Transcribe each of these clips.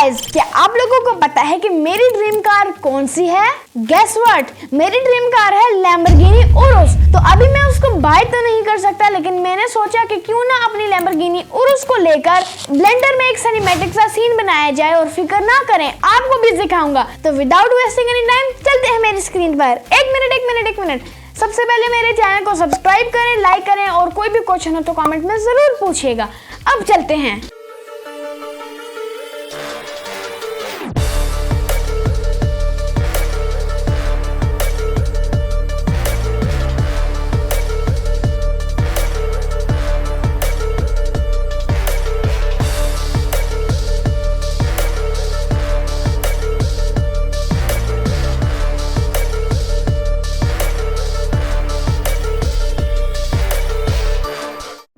Guys, क्या आप लोगों को पता है कि मेरी ड्रीम कार कौन सी है? गेस व्हाट, मेरी ड्रीम कार है लैम्बोर्गिनी उरुस। तो अभी मैं उसको बाय तो नहीं कर सकता, लेकिन मैंने सोचा कि क्यों ना अपनी लैम्बोर्गिनी उरुस को लेकर ब्लेंडर में एक सिनेमैटिक सा सीन बनाया जाए और फिक्र ना करें, आपको भी दिखाऊंगा। तो विदाउट वेस्टिंग एनी टाइम चलते हैं मेरी स्क्रीन पर। एक मिनट, सबसे पहले मेरे चैनल को सब्सक्राइब करें, लाइक करें और कोई भी क्वेश्चन हो तो कमेंट में जरूर पूछिएगा। अब चलते हैं।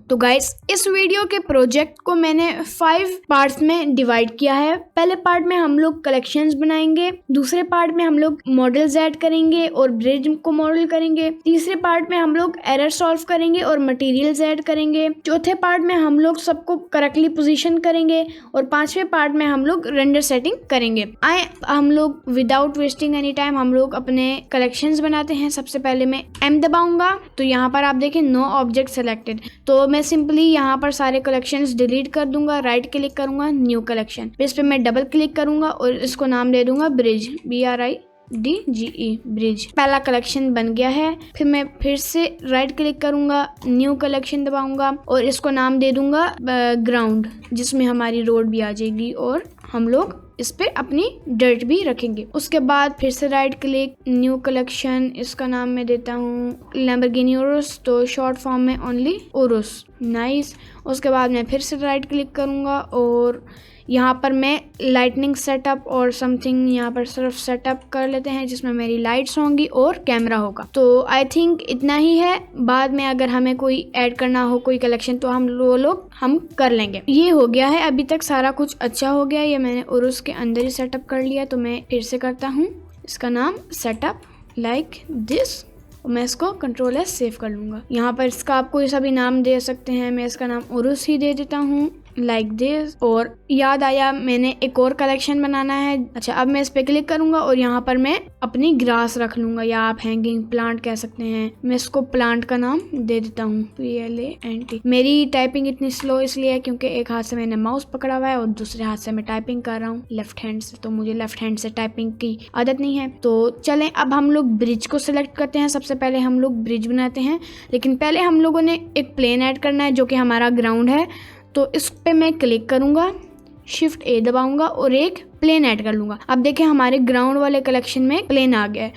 तो गाइस, इस वीडियो के प्रोजेक्ट को मैंने 5 पार्ट्स में डिवाइड किया है। पहले पार्ट में हम लोग कलेक्शंस बनाएंगे, दूसरे पार्ट में हम लोग मॉडल्स ऐड करेंगे और ब्रिज को मॉडल करेंगे, तीसरे पार्ट में हम लोग एरर सॉल्व करेंगे और मटेरियल्स ऐड करेंगे, चौथे पार्ट में हम लोग सबको करेक्टली पोजीशन करेंगे और पांचवें पार्ट में हम लोग रेंडर सेटिंग करेंगे। आए हम लोग विदाउट वेस्टिंग एनी टाइम हम लोग अपने कलेक्शंस बनाते हैं। सबसे पहले मैं M दबाऊंगा तो यहाँ पर आप देखें नो ऑब्जेक्ट सेलेक्टेड, तो मैं सिंपली यहाँ पर सारे कलेक्शंस डिलीट कर दूंगा, राइट क्लिक करूंगा न्यू कलेक्शन, इस पे मैं डबल क्लिक करूंगा और इसको नाम दे दूंगा ब्रिज, BRIDGE ब्रिज। पहला कलेक्शन बन गया है। फिर मैं फिर से राइट क्लिक करूंगा, न्यू कलेक्शन दबाऊंगा और इसको नाम दे दूंगा ग्राउंड, जिसमें हमारी रोड भी आ जाएगी और हम लोग इस पे अपनी डर्ट भी रखेंगे। उसके बाद फिर से राइट क्लिक, न्यू कलेक्शन, इसका नाम मैं देता हूँ लैम्बोर्गिनी उरुस, तो शॉर्ट फॉर्म में ओनली उरुस। नाइस। उसके बाद मैं फिर से राइट क्लिक करूँगा और यहाँ पर मैं लाइटनिंग सेटअप और समथिंग यहाँ पर सिर्फ सेटअप कर लेते हैं, जिसमें मेरी लाइट्स होंगी और कैमरा होगा। तो आई थिंक इतना ही है। बाद में अगर हमें कोई ऐड करना हो कोई कलेक्शन तो हम कर लेंगे। ये हो गया है, अभी तक सारा कुछ अच्छा हो गया। ये मैंने उरुस के अंदर ही सेटअप कर लिया, तो मैं फिर से करता हूँ इसका नाम सेटअप लाइक दिस। मैं इसको Ctrl+S सेव कर लूँगा। यहाँ पर इसका आप कोई सा भी नाम दे सकते हैं, मैं इसका नाम उरुस ही दे देता हूँ लाइक दिस। और याद आया मैंने एक और कलेक्शन बनाना है। अच्छा, अब मैं इस पे क्लिक करूंगा और यहाँ पर मैं अपनी ग्रास रख लूंगा, या आप हैंगिंग प्लांट कह सकते हैं। मैं इसको प्लांट का नाम दे देता हूँ PLANT। मेरी टाइपिंग इतनी स्लो इसलिए है क्योंकि एक हाथ से मैंने माउस पकड़ा हुआ है और दूसरे हाथ से मैं टाइपिंग कर रहा हूँ लेफ्ट हैंड से, तो मुझे लेफ्ट हैंड से टाइपिंग की आदत नहीं है। तो चलें अब हम लोग ब्रिज को सिलेक्ट करते हैं। सबसे पहले हम लोग ब्रिज बनाते हैं, लेकिन पहले हम लोगों ने एक प्लेन ऐड करना है जो कि हमारा ग्राउंड है। तो इस पे मैं क्लिक करूंगा, Shift A दबाऊंगा और एक प्लेन ऐड कर लूंगा। अब देखें हमारे ग्राउंड वाले कलेक्शन में प्लेन आ गया है।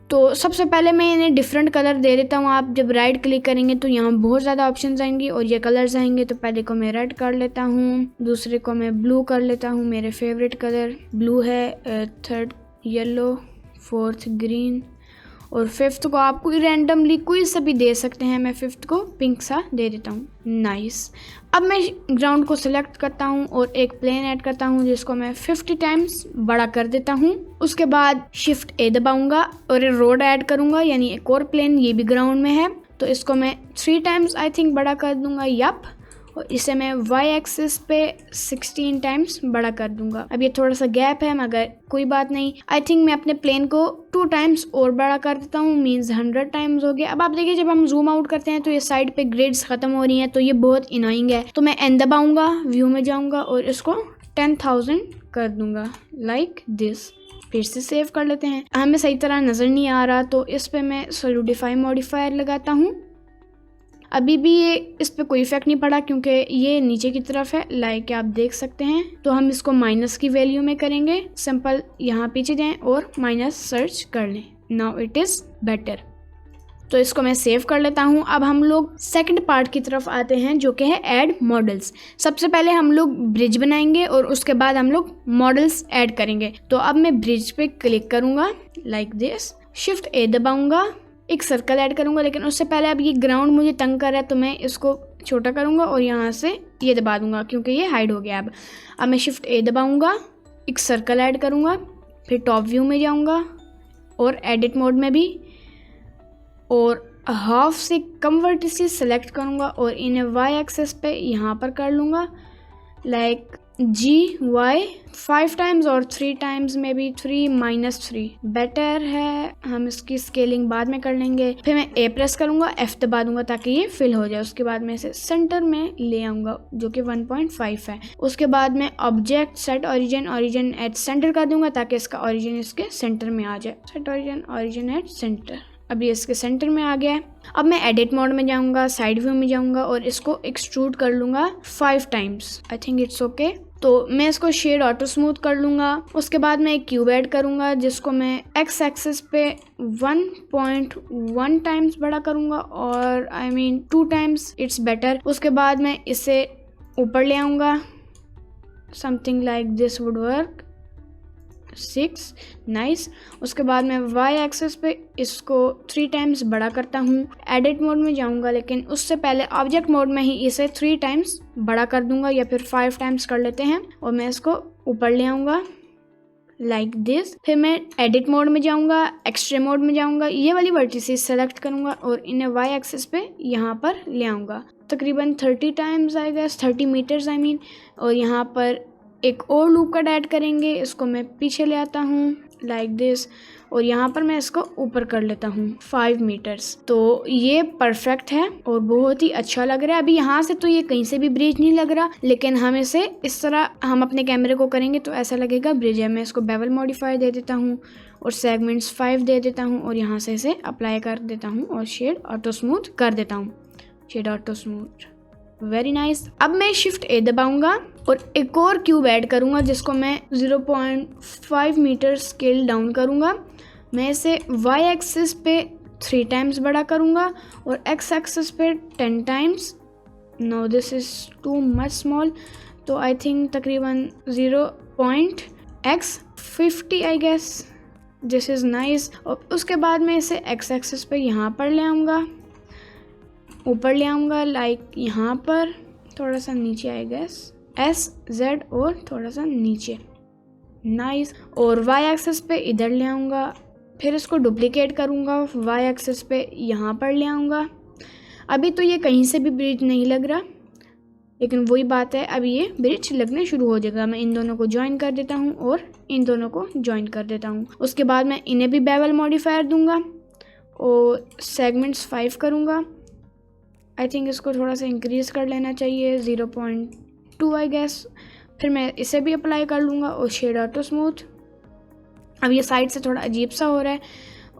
तो सबसे पहले मैं इन्हें डिफरेंट कलर दे देता हूँ। आप जब राइट क्लिक करेंगे तो यहाँ बहुत ज़्यादा ऑप्शंस आएंगे और ये कलर्स आएंगे। तो पहले को मैं रेड कर लेता हूँ, दूसरे को मैं ब्लू कर लेता हूँ, मेरे फेवरेट कलर ब्लू है, थर्ड येलो, फोर्थ ग्रीन और फिफ्थ को आप कोई रैंडमली कोई सा भी दे सकते हैं। मैं फिफ्थ को पिंक सा दे देता हूँ। नाइस। अब मैं ग्राउंड को सिलेक्ट करता हूँ और एक प्लेन ऐड करता हूँ जिसको मैं 50 टाइम्स बड़ा कर देता हूँ। उसके बाद Shift A दबाऊंगा और एक रोड ऐड करूँगा, यानी एक और प्लेन, ये भी ग्राउंड में है। तो इसको मैं 3 टाइम्स आई थिंक बड़ा कर दूंगा, यप। और इसे मैं Y एक्सिस पे 16 टाइम्स बड़ा कर दूंगा। अब ये थोड़ा सा गैप है मगर कोई बात नहीं। आई थिंक मैं अपने प्लेन को 2 टाइम्स और बड़ा कर देता हूँ, मीन्स 100 टाइम्स हो गया। अब आप देखिए जब हम जूम आउट करते हैं तो ये साइड पे ग्रिड्स खत्म हो रही हैं, तो ये बहुत इनोइंग है। तो मैं N दबाऊंगा, व्यू में जाऊंगा और इसको 10,000 कर दूंगा लाइक दिस। फिर से सेव कर लेते हैं। हमें सही तरह नजर नहीं आ रहा तो इस पे मैं सॉलिडिफाई मॉडिफायर लगाता हूँ। अभी भी ये इस पे कोई इफेक्ट नहीं पड़ा क्योंकि ये नीचे की तरफ है, लाइक आप देख सकते हैं। तो हम इसको माइनस की वैल्यू में करेंगे। सिंपल यहाँ पीछे जाएं और माइनस सर्च कर लें। Now it is better. तो इसको मैं सेव कर लेता हूँ। अब हम लोग सेकंड पार्ट की तरफ आते हैं जो कि है ऐड मॉडल्स। सबसे पहले हम लोग ब्रिज बनाएंगे और उसके बाद हम लोग मॉडल्स ऐड करेंगे। तो अब मैं ब्रिज पे क्लिक करूंगा लाइक दिस, Shift A दबाऊंगा, एक सर्कल ऐड करूंगा। लेकिन उससे पहले अब ये ग्राउंड मुझे तंग कर रहा है तो मैं इसको छोटा करूंगा और यहाँ से ये दबा दूंगा क्योंकि ये हाइड हो गया। अब मैं Shift A दबाऊंगा, एक सर्कल ऐड करूंगा, फिर टॉप व्यू में जाऊंगा और एडिट मोड में भी, और हाफ से कम वर्टिसेस सेलेक्ट करूंगा और इन्हें Y एक्सेस पे यहाँ पर कर लूँगा लाइक GY 5 टाइम्स और 3 टाइम्स में भी 3 -3 बेटर है। हम इसकी स्केलिंग बाद में कर लेंगे। फिर मैं A प्रेस करूंगा, F दबा दूंगा ताकि ये फिल हो जाए। उसके बाद मैं इसे सेंटर में ले आऊंगा जो कि 1.5 है। उसके बाद मैं object set origin at centre कर दूंगा ताकि इसका ओरिजिन इसके सेंटर में आ जाए। सेट ओरिजिन एट सेंटर, अभी इसके सेंटर में आ गया है। अब मैं एडिट मोड में जाऊंगा, साइड व्यू में जाऊंगा और इसको एक्सट्रूड कर लूंगा 5 times. I think it's okay. तो मैं इसको शेड ऑटो स्मूथ कर लूंगा। उसके बाद मैं एक क्यूब ऐड करूंगा जिसको मैं एक्स एक्सिस पे 1.1 टाइम्स बड़ा करूंगा और 2 टाइम्स इट्स बेटर। उसके बाद मैं इसे ऊपर ले आऊंगा, something like this would work. 6 nice. उसके बाद मैं वाई एक्सिस पे इसको 3 टाइम्स बड़ा करता हूँ। एडिट मोड में जाऊँगा लेकिन उससे पहले ऑब्जेक्ट मोड में ही इसे 3 टाइम्स बड़ा कर दूंगा या फिर 5 टाइम्स कर लेते हैं और मैं इसको ऊपर ले आऊँगा लाइक दिस। फिर मैं एडिट मोड में जाऊँगा, एक्सट्रीम मोड में जाऊँगा, ये वाली वर्टिसेस सेलेक्ट करूँगा और इन्हें वाई एक्सिस पे यहाँ पर ले आऊँगा तकरीबन 30 टाइम्स आई गेस, 30 मीटर्स और यहाँ पर एक और लूप कट ऐड करेंगे। इसको मैं पीछे ले आता हूँ लाइक दिस और यहाँ पर मैं इसको ऊपर कर लेता हूँ 5 मीटर्स। तो ये परफेक्ट है और बहुत ही अच्छा लग रहा है। अभी यहाँ से तो ये कहीं से भी ब्रिज नहीं लग रहा, लेकिन हम इसे इस तरह हम अपने कैमरे को करेंगे तो ऐसा लगेगा ब्रिज है। मैं इसको बेवल मॉडिफायर दे देता हूँ और सेगमेंट्स 5 दे देता हूँ और यहाँ से इसे अप्लाई कर देता हूँ और शेड ऑटो स्मूथ कर देता हूँ। Shade auto smooth, very nice. अब मैं शिफ्ट A दबाऊंगा और एक और क्यूब ऐड करूंगा जिसको मैं 0.5 मीटर स्केल डाउन करूंगा। मैं इसे Y एक्सिस पे 3 टाइम्स बड़ा करूंगा और X एक्सिस पे 10 times. No this is too much small, तो आई थिंक तकरीबन 0.X50 I guess. This is nice. और उसके बाद मैं इसे X एक्सिस पे यहाँ पर ले आऊँगा, ऊपर ले आऊँगा लाइक यहाँ पर, थोड़ा सा नीचे आई गेस, SZ और थोड़ा सा नीचे, नाइस। और Y एक्सिस पे इधर ले आऊँगा, फिर इसको डुप्लीकेट करूँगा, Y एक्सिस पे यहाँ पर ले आऊँगा। अभी तो ये कहीं से भी ब्रिज नहीं लग रहा, लेकिन वही बात है, अभी ये ब्रिज लगने शुरू हो जाएगा। मैं इन दोनों को ज्वाइन कर देता हूँ और इन दोनों को ज्वाइन कर देता हूँ। उसके बाद मैं इन्हें भी बेवल मॉडिफायर दूंगा और सेगमेंट्स 5 करूँगा। आई थिंक इसको थोड़ा सा इंक्रीज़ कर लेना चाहिए, 0.2 आई गेस। फिर मैं इसे भी अप्लाई कर लूँगा और शेड ऑटो स्मूथ। अब ये साइड से थोड़ा अजीब सा हो रहा है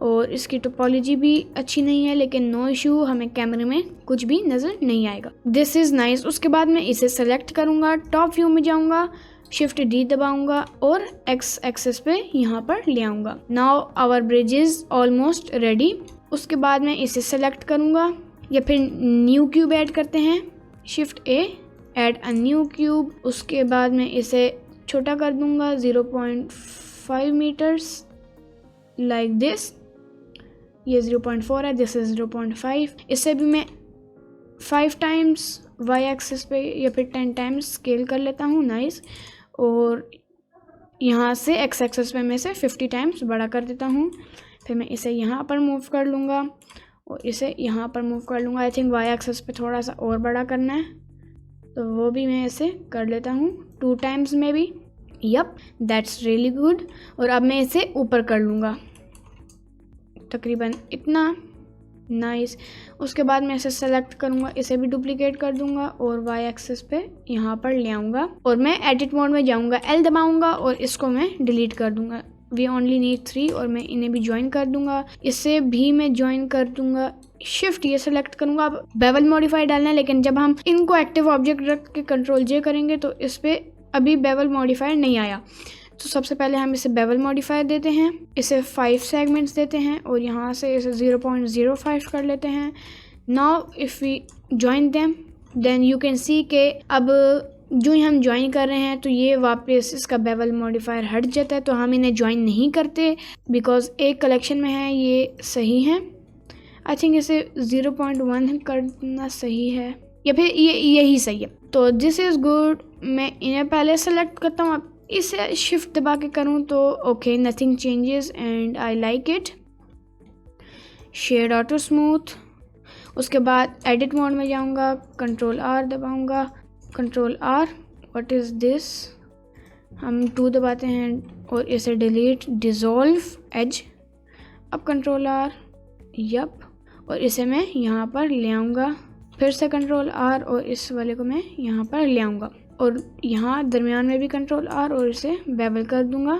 और इसकी टोपोलॉजी भी अच्छी नहीं है, लेकिन नो इशू, हमें कैमरे में कुछ भी नज़र नहीं आएगा। This is nice. उसके बाद मैं इसे सेलेक्ट करूँगा, टॉप व्यू में जाऊँगा, शिफ्ट D दबाऊँगा और X एक्सिस पे यहाँ पर ले आऊँगा। Now our bridge is almost ready. उसके बाद मैं इसे सेलेक्ट करूँगा या फिर न्यू क्यूब ऐड करते हैं, shift A, add a new cube. उसके बाद मैं इसे छोटा कर दूंगा 0.5 मीटर्स लाइक दिस। ये 0.4 है, दिस इज 0.5। इसे भी मैं 5 टाइम्स Y एक्सिस पे या फिर 10 टाइम्स स्केल कर लेता हूँ, नाइस। और यहाँ से X एक्सिस पे मैं इसे 50 टाइम्स बड़ा कर देता हूँ। फिर मैं इसे यहाँ पर मूव कर लूँगा और इसे यहाँ पर मूव कर लूँगा। आई थिंक Y एक्सिस पे थोड़ा सा और बड़ा करना है, तो वो भी मैं इसे कर लेता हूँ 2 टाइम्स में भी। Yup, that's really good. और अब मैं इसे ऊपर कर लूँगा तकरीबन इतना, नाइस। उसके बाद मैं इसे सेलेक्ट करूँगा, इसे भी डुप्लीकेट कर दूँगा और Y एक्सिस पे यहाँ पर ले आऊँगा और मैं एडिट मोड में जाऊँगा, L दबाऊँगा और इसको मैं डिलीट कर दूँगा। वी ओनली नीड 3 और मैं इन्हें भी ज्वाइन कर दूंगा, इसे भी मैं ज्वाइन कर दूंगा। शिफ्ट ये सेलेक्ट करूंगा। अब बेवल मॉडिफायर डालना है, लेकिन जब हम इनको एक्टिव ऑब्जेक्ट रख के कंट्रोल J करेंगे तो इस पर अभी बेवल मॉडिफायर नहीं आया। तो सबसे पहले हम इसे बेवल मॉडिफायर देते हैं, इसे 5 सेगमेंट्स देते हैं और यहाँ से इसे 0.05 कर लेते हैं। Now if we join them then you can see के अब जो ही हम ज्वाइन कर रहे हैं तो ये वापस इसका बेवल मॉडिफायर हट जाता है, तो हम इन्हें ज्वाइन नहीं करते बिकॉज एक कलेक्शन में है, ये सही है। आई थिंक इसे 0.1 करना सही है या फिर यही सही है। तो दिस इज़ गुड। मैं इन्हें पहले सेलेक्ट करता हूँ, अब इसे शिफ्ट दबा के करूँ तो okay, nothing changes and I like it. Shade auto smooth. उसके बाद एडिट मोड में जाऊँगा, कंट्रोल R दबाऊँगा, control R what is this, हम 2 दबाते हैं और इसे डिलीट, डिज़ोल्व एज, अब कंट्रोल आर, यप, और इसे मैं यहाँ पर ले आऊँगा, फिर से कंट्रोल आर और इस वाले को मैं यहाँ पर ले आऊँगा और यहाँ दरमियान में भी कंट्रोल आर और इसे बेवल कर दूँगा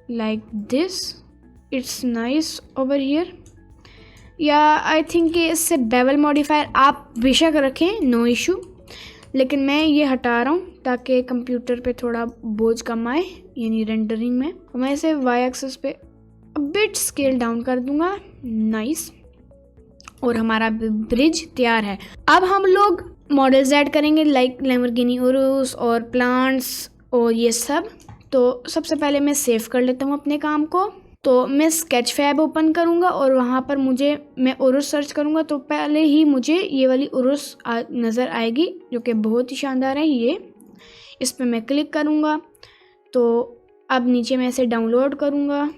like this. It's nice over here. या आई थिंक कि इससे बेवल मॉडिफायर आप बेशक रखें, नो इशू, लेकिन मैं ये हटा रहा हूँ ताकि कंप्यूटर पे थोड़ा बोझ कम आए, यानी रेंडरिंग में। मैं इसे वाई एक्सिस पे बिट स्केल डाउन कर दूंगा, नाइस, और हमारा ब्रिज तैयार है। अब हम लोग मॉडल्स ऐड करेंगे लाइक लैम्बोर्गिनी उरुस और प्लांट्स और ये सब। तो सबसे पहले मैं सेव कर लेता हूँ अपने काम को। तो मैं स्केच फैब ओपन करूँगा और वहाँ पर मैं उरुस सर्च करूँगा तो पहले ही मुझे ये वाली उरुस नज़र आएगी जो कि बहुत ही शानदार है। ये इस पर मैं क्लिक करूँगा तो अब नीचे मैं इसे डाउनलोड करूँगा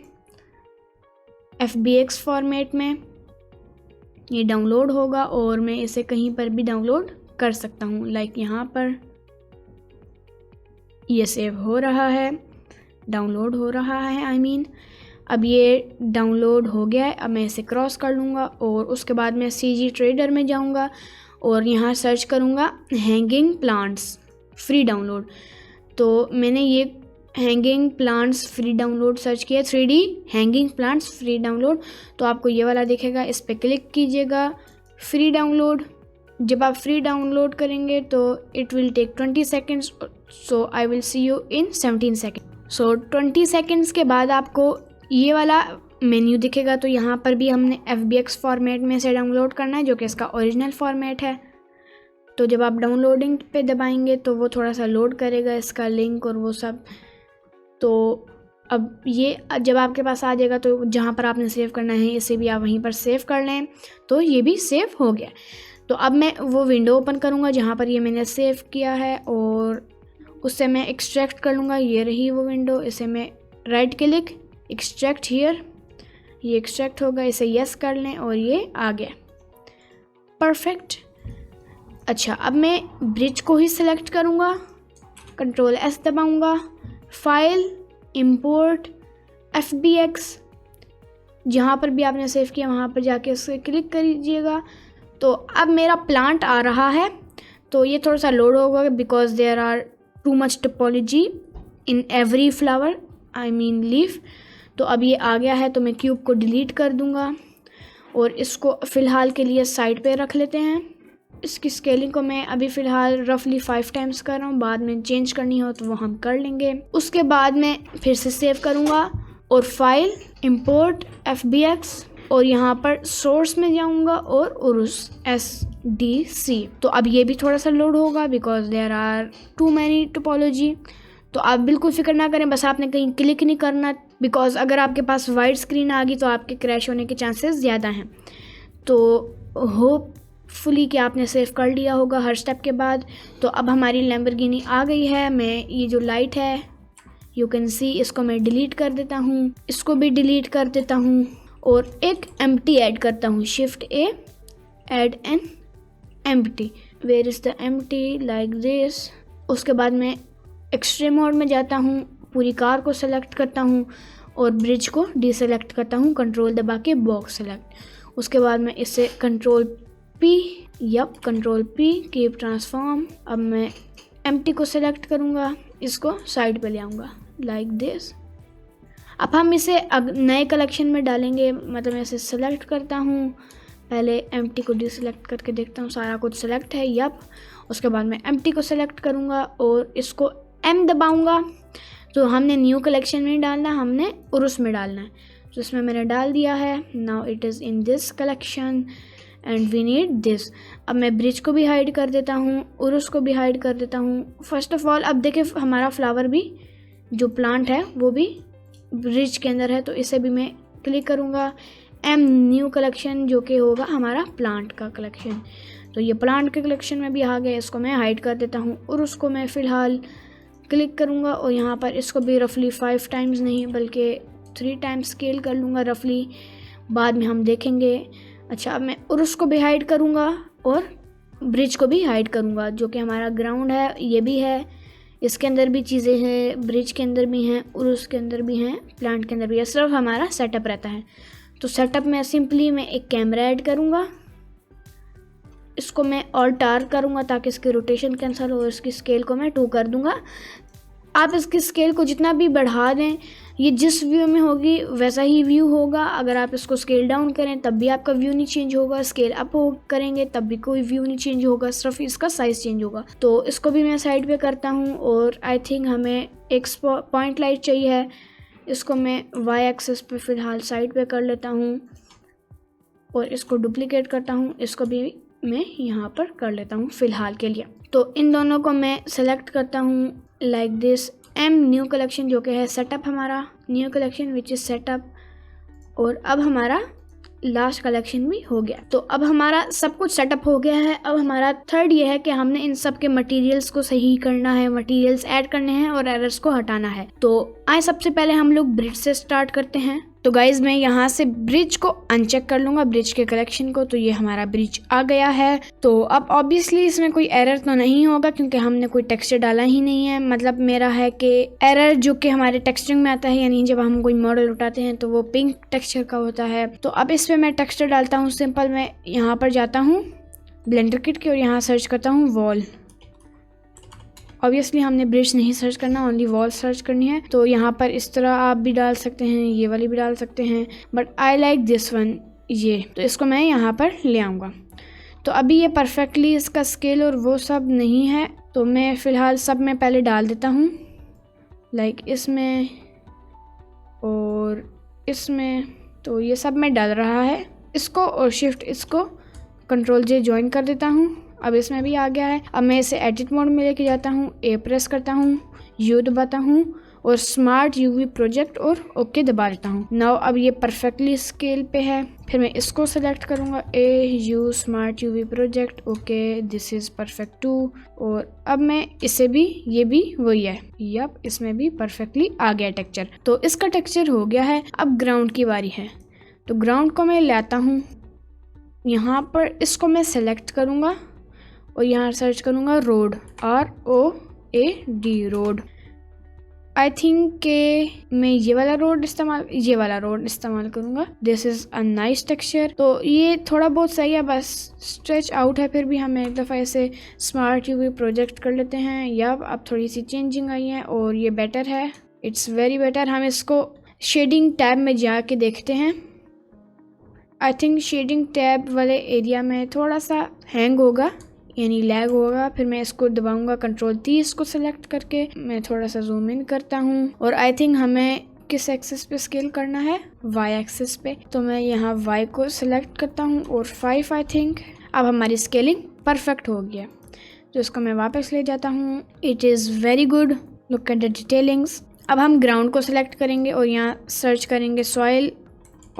FBX फॉर्मेट में। ये डाउनलोड होगा और मैं इसे कहीं पर भी डाउनलोड कर सकता हूँ, लाइक यहाँ पर। ये सेव हो रहा है, डाउनलोड हो रहा है, आई मीन अब ये डाउनलोड हो गया है। अब मैं इसे क्रॉस कर लूँगा और उसके बाद मैं CG ट्रेडर में जाऊँगा और यहाँ सर्च करूँगा हैंगिंग प्लांट्स फ्री डाउनलोड। तो मैंने ये hanging plants free download search किया, 3D hanging plants free download. तो आपको ये वाला दिखेगा, इस पर क्लिक कीजिएगा, फ्री डाउनलोड। जब आप फ्री डाउनलोड करेंगे तो it will take 20 seconds, so I will see you in 17 second. So 20 seconds के बाद आपको ये वाला मेन्यू दिखेगा। तो यहाँ पर भी हमने FBX फॉर्मेट में से डाउनलोड करना है जो कि इसका ओरिजिनल फॉर्मेट है। तो जब आप डाउनलोडिंग पे दबाएंगे तो वो थोड़ा सा लोड करेगा इसका लिंक और वो सब। तो अब ये जब आपके पास आ जाएगा तो जहाँ पर आपने सेव करना है इसे भी आप वहीं पर सेव कर लें। तो ये भी सेव हो गया। तो अब मैं वो विंडो ओपन करूँगा जहाँ पर ये मैंने सेव किया है और उससे मैं एक्सट्रैक्ट कर लूँगा। ये रही वो विंडो, इसे मैं राइट क्लिक, एक्सट्रैक्ट हियर, ये एक्सट्रैक्ट होगा, इसे यस कर लें और ये आ गया, परफेक्ट। अच्छा, अब मैं ब्रिज को ही सिलेक्ट करूँगा, कंट्रोल S दबाऊँगा, फाइल, इंपोर्ट, FBX, जहाँ पर भी आपने सेव किया वहाँ पर जाके उसे क्लिक करिएगा। तो अब मेरा प्लांट आ रहा है। तो ये थोड़ा सा लोड होगा because there are too much topology in every flower, I mean leaf. तो अब ये आ गया है तो मैं क्यूब को डिलीट कर दूँगा और इसको फ़िलहाल के लिए साइड पे रख लेते हैं। इसकी स्केलिंग को मैं अभी फ़िलहाल रफली 5 टाइम्स कर रहा हूँ, बाद में चेंज करनी हो तो वो हम कर लेंगे। उसके बाद मैं फिर से सेव करूँगा और फाइल, इंपोर्ट, FBX और यहाँ पर सोर्स में जाऊँगा और उरुस SDC। तो अब ये भी थोड़ा सा लोड होगा because there are too many topology. तो आप बिल्कुल फिक्र ना करें, बस आपने कहीं क्लिक नहीं करना बिकॉज अगर आपके पास वाइट स्क्रीन आ गई तो आपके क्रैश होने के चांसेस ज़्यादा हैं। तो होपफुली कि आपने सेव कर लिया होगा हर स्टेप के बाद। तो अब हमारी लैम्बोर्गिनी आ गई है। मैं ये जो लाइट है यू कैन सी, इसको मैं डिलीट कर देता हूँ, इसको भी डिलीट कर देता हूँ और एक एम्प्टी ऐड करता हूँ, shift A, add an empty, where is the empty, like this. उसके बाद मैं एक्सट्रीम मोड में जाता हूँ, पूरी कार को सेलेक्ट करता हूँ और ब्रिज को डीसेलेक्ट करता हूँ, कंट्रोल दबा के बॉक्स सेलेक्ट। उसके बाद मैं इसे control P, control P, keep transform. अब मैं एम्प्टी को सेलेक्ट करूँगा, इसको साइड पे ले आऊँगा लाइक दिस। अब हम इसे नए कलेक्शन में डालेंगे, मतलब मैं इसे सेलेक्ट करता हूँ, पहले एम्प्टी को डीसेलेक्ट करके देखता हूँ सारा कुछ सेलेक्ट है, उसके बाद मैं एम्प्टी को सेलेक्ट करूँगा और इसको M दबाऊँगा। तो हमने न्यू कलेक्शन में नहीं डालना, हमने उरुस में डालना है। तो इसमें मैंने डाल दिया है। Now it is in this collection and we need this. अब मैं ब्रिज को भी हाइड कर देता हूँ, उरुस को भी हाइड कर देता हूँ। फर्स्ट ऑफ ऑल अब देखिए हमारा फ्लावर भी जो प्लांट है वो भी ब्रिज के अंदर है। तो इसे भी मैं क्लिक करूँगा, M न्यू कलेक्शन जो कि होगा हमारा प्लांट का कलेक्शन। तो ये प्लांट के कलेक्शन में भी आ गया, इसको मैं हाइड कर देता हूँ। और उसको मैं फ़िलहाल क्लिक करूँगा और यहाँ पर इसको भी रफली 5 टाइम्स नहीं बल्कि 3 टाइम्स स्केल कर लूँगा रफली, बाद में हम देखेंगे। अच्छा, अब मैं उरुस को भी हाइड करूँगा और ब्रिज को भी हाइड करूँगा। जो कि हमारा ग्राउंड है ये भी है, इसके अंदर भी चीज़ें हैं, ब्रिज के अंदर भी हैं और उसके अंदर भी हैं, प्लांट के अंदर भी है। सिर्फ हमारा सेटअप रहता है। तो सेटअप में सिंपली मैं एक कैमरा ऐड करूँगा, इसको मैं ऑल्ट आर करूँगा ताकि इसकी रोटेशन कैंसिल हो और इसकी स्केल को मैं 2 कर दूँगा। आप इसकी स्केल को जितना भी बढ़ा दें, ये जिस व्यू में होगी वैसा ही व्यू होगा। अगर आप इसको स्केल डाउन करें तब भी आपका व्यू नहीं चेंज होगा, स्केल अप करेंगे तब भी कोई व्यू नहीं चेंज होगा, सिर्फ इसका साइज़ चेंज होगा। तो इसको भी मैं साइड पे करता हूँ और आई थिंक हमें एक पॉइंट लाइट चाहिए है, इसको मैं वाई एक्सिस पे फ़िलहाल साइड पे कर लेता हूँ और इसको डुप्लीकेट करता हूँ, इसको भी मैं यहाँ पर कर लेता हूँ फ़िलहाल के लिए। तो इन दोनों को मैं सेलेक्ट करता हूँ like this, um new collection जो कि है सेटअप, हमारा new collection which is setup. और अब हमारा लास्ट कलेक्शन भी हो गया। तो अब हमारा सब कुछ सेटअप हो गया है। अब हमारा थर्ड ये है कि हमने इन सब के मटेरियल्स को सही करना है, मटेरियल्स ऐड करने हैं और एरर्स को हटाना है। तो आए सबसे पहले हम लोग ब्रिज से स्टार्ट करते हैं। तो गाइज मैं यहाँ से ब्रिज को अनचेक कर लूँगा, ब्रिज के कलेक्शन को। तो ये हमारा ब्रिज आ गया है। तो अब ऑब्वियसली इसमें कोई एरर तो नहीं होगा क्योंकि हमने कोई टेक्सचर डाला ही नहीं है। मतलब मेरा है कि एरर जो कि हमारे टेक्सचरिंग में आता है, यानी जब हम कोई मॉडल उठाते हैं तो वो पिंक टेक्सचर का होता है। तो अब इस पर मैं टेक्सचर डालता हूँ सिंपल। मैं यहाँ पर जाता हूँ ब्लेंडर किट के और यहाँ सर्च करता हूँ वॉल। ऑब्वियसली हमने ब्रिज नहीं सर्च करना, ओनली वॉल सर्च करनी है। तो यहाँ पर इस तरह आप भी डाल सकते हैं, ये वाली भी डाल सकते हैं, but I like this one, ये। तो इसको मैं यहाँ पर ले आऊँगा। तो अभी ये परफेक्टली इसका स्केल और वो सब नहीं है, तो मैं फ़िलहाल सब में पहले डाल देता हूँ, लाइक इसमें और इसमें। तो ये सब में डाल रहा है, इसको और शिफ्ट इसको कंट्रोल जे ज्वाइन कर देता हूँ। अब इसमें भी आ गया है। अब मैं इसे एडिट मोड में लेके जाता हूँ, ए प्रेस करता हूँ, यू दबाता हूँ और स्मार्ट यूवी प्रोजेक्ट और ओके दबा देता हूँ। नाउ अब ये परफेक्टली स्केल पे है। फिर मैं इसको सेलेक्ट करूँगा, a U smart UV project, okay this is perfect too. और अब मैं इसे भी, ये भी वही है, यप इसमें भी परफेक्टली आ गया टेक्सचर। तो इसका टेक्सचर हो गया है। अब ग्राउंड की बारी है। तो ग्राउंड को मैं लाता हूँ, यहाँ पर इसको मैं सेलेक्ट करूँगा और यहाँ सर्च करूँगा road, ROAD road. I think के मैं ये वाला रोड इस्तेमाल करूँगा। This is a nice texture. तो ये थोड़ा बहुत सही है, बस स्ट्रेच आउट है। फिर भी हम एक दफ़ा ऐसे स्मार्ट यूवी प्रोजेक्ट कर लेते हैं। या अब थोड़ी सी चेंजिंग आई है और ये बेटर है, इट्स वेरी बेटर। हम इसको शेडिंग टैब में जाके देखते हैं। आई थिंक शेडिंग टैब वाले एरिया में थोड़ा सा हैंग होगा, यानी लैग होगा। फिर मैं इसको दबाऊंगा कंट्रोल 30 को सेलेक्ट करके, मैं थोड़ा सा जूम इन करता हूँ। और आई थिंक हमें किस एक्सिस पे स्केल करना है, वाई एक्सिस पे। तो मैं यहाँ वाई को सेलेक्ट करता हूँ और 5 आई थिंक। अब हमारी स्केलिंग परफेक्ट हो गया। तो इसको मैं वापस ले जाता हूँ। It is very good, look at the detailings. अब हम ग्राउंड को सेलेक्ट करेंगे और यहाँ सर्च करेंगे सॉइल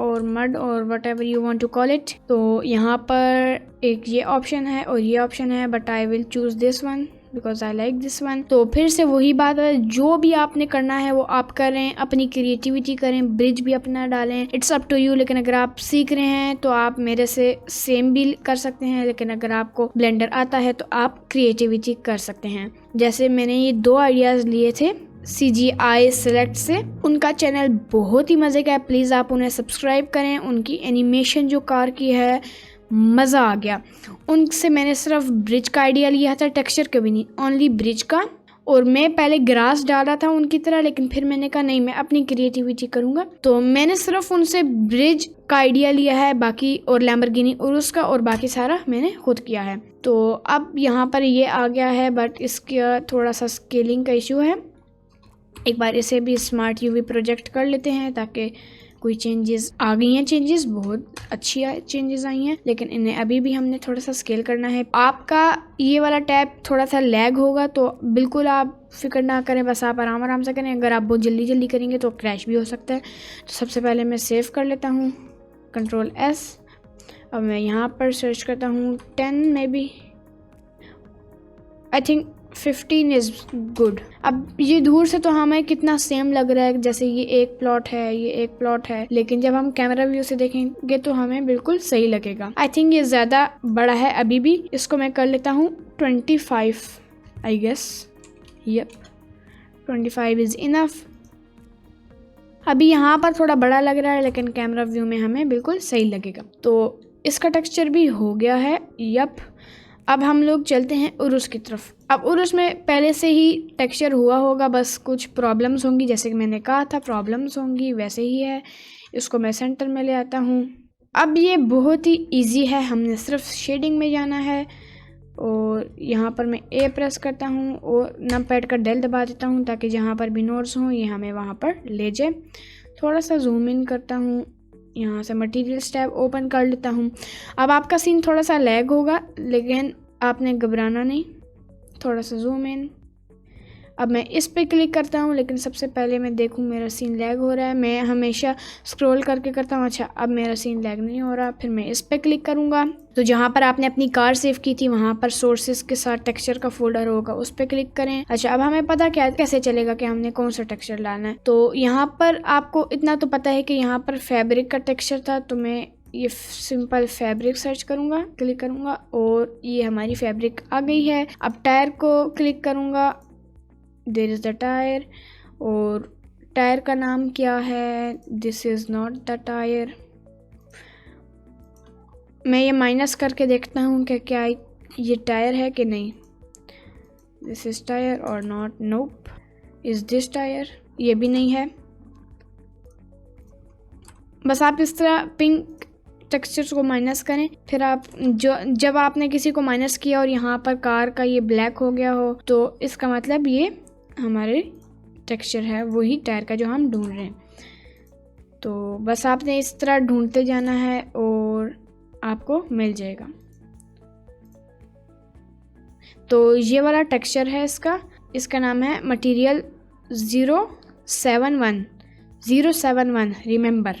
और मड और whatever you want to call it. तो यहाँ पर एक ये ऑप्शन है और ये ऑप्शन है, but I will choose this one because I like this one. तो फिर से वही बात है, जो भी आपने करना है वो आप करें, अपनी क्रिएटिविटी करें, ब्रिज भी अपना डालें, इट्स अप टू यू। लेकिन अगर आप सीख रहे हैं तो आप मेरे से सेम भी कर सकते हैं, लेकिन अगर आपको ब्लेंडर आता है तो आप क्रिएटिविटी कर सकते हैं। जैसे मैंने ये 2 आइडियाज़ लिए थे CGI सेलेक्ट से, उनका चैनल बहुत ही मज़े का है, प्लीज़ आप उन्हें सब्सक्राइब करें। उनकी एनिमेशन जो कार की है, मज़ा आ गया। उनसे मैंने सिर्फ ब्रिज का आइडिया लिया था, टेक्सचर का भी नहीं, ओनली ब्रिज का। और मैं पहले ग्रास डाला था उनकी तरह, लेकिन फिर मैंने कहा नहीं, मैं अपनी क्रिएटिविटी करूँगा। तो मैंने सिर्फ उनसे ब्रिज का आइडिया लिया है, बाकी और लैम्बोर्गिनी उरुस का, और बाकी सारा मैंने खुद किया है। तो अब यहाँ पर ये आ गया है, बट इसका थोड़ा सा स्केलिंग का इशू है। एक बार इसे भी स्मार्ट यूवी प्रोजेक्ट कर लेते हैं ताकि कोई चेंजेस आ गई हैं, चेंजेस बहुत अच्छी चेंजेस आई हैं, लेकिन इन्हें अभी भी हमने थोड़ा सा स्केल करना है। आपका ये वाला टैब थोड़ा सा लैग होगा, तो बिल्कुल आप फिक्र ना करें, बस आप आराम से करें। अगर आप बहुत जल्दी करेंगे तो क्रैश भी हो सकता है। तो सबसे पहले मैं सेव कर लेता हूँ, कंट्रोल S। अब मैं यहाँ पर सर्च करता हूँ 10 में भी, आई थिंक 15 इज गुड। अब ये दूर से तो हमें कितना सेम लग रहा है, जैसे ये एक प्लॉट है, ये एक प्लॉट है, लेकिन जब हम कैमरा व्यू से देखेंगे तो हमें बिल्कुल सही लगेगा। आई थिंक ये ज़्यादा बड़ा है अभी भी, इसको मैं कर लेता हूँ 25 I guess. Yup 25 is enough. अभी यहाँ पर थोड़ा बड़ा लग रहा है लेकिन कैमरा व्यू में हमें बिल्कुल सही लगेगा। तो इसका टेक्सचर भी हो गया है। यप अब हम लोग चलते हैं उरुस की तरफ। अब उरुस में पहले से ही टेक्सचर हुआ होगा, बस कुछ प्रॉब्लम्स होंगी, जैसे कि मैंने कहा था प्रॉब्लम्स होंगी, वैसे ही है। इसको मैं सेंटर में ले आता हूँ। अब ये बहुत ही इजी है, हमने सिर्फ शेडिंग में जाना है और यहाँ पर मैं ए प्रेस करता हूँ और नंपैड का डेल दबा देता हूँ ताकि जहाँ पर भी नोड्स हों ये हमें वहाँ पर ले जाए। थोड़ा सा जूम इन करता हूँ, यहाँ से मटेरियल्स टैब ओपन कर लेता हूँ। अब आपका सीन थोड़ा सा लैग होगा लेकिन आपने घबराना नहीं। थोड़ा सा जूम इन। अब मैं इस पे क्लिक करता हूँ लेकिन सबसे पहले मैं देखूँ मेरा सीन लैग हो रहा है। मैं हमेशा स्क्रॉल करके करता हूँ। अच्छा अब मेरा सीन लैग नहीं हो रहा। फिर मैं इस पे क्लिक करूँगा तो जहाँ पर आपने अपनी कार सेव की थी वहाँ पर सोर्सेज के साथ टेक्सचर का फोल्डर होगा, उस पर क्लिक करें। अच्छा अब हमें पता कैसे चलेगा कि हमने कौन सा टेक्सचर लाना है। तो यहाँ पर आपको इतना तो पता है कि यहाँ पर फैब्रिक का टेक्सचर था, तो मैं ये सिंपल फैब्रिक सर्च करूँगा, क्लिक करूँगा और ये हमारी फैब्रिक आ गई है। अब टायर को क्लिक करूँगा, देयर इज़ द टायर, और टायर का नाम क्या है, this is not the tyre. मैं ये माइनस करके देखता हूँ कि क्या ये टायर है कि नहीं। दिस इज़ टायर और not, nope. Is this tyre, ये भी नहीं है। बस आप इस तरह पिंक टेक्सचर्स को माइनस करें। फिर आप जब आपने किसी को माइनस किया और यहाँ पर कार का ये ब्लैक हो गया हो तो इसका मतलब ये हमारे टेक्सचर है, वही टायर का जो हम ढूंढ रहे हैं। तो बस आपने इस तरह ढूंढते जाना है और आपको मिल जाएगा। तो ये वाला टेक्सचर है इसका नाम है मटेरियल 071 रिमेंबर।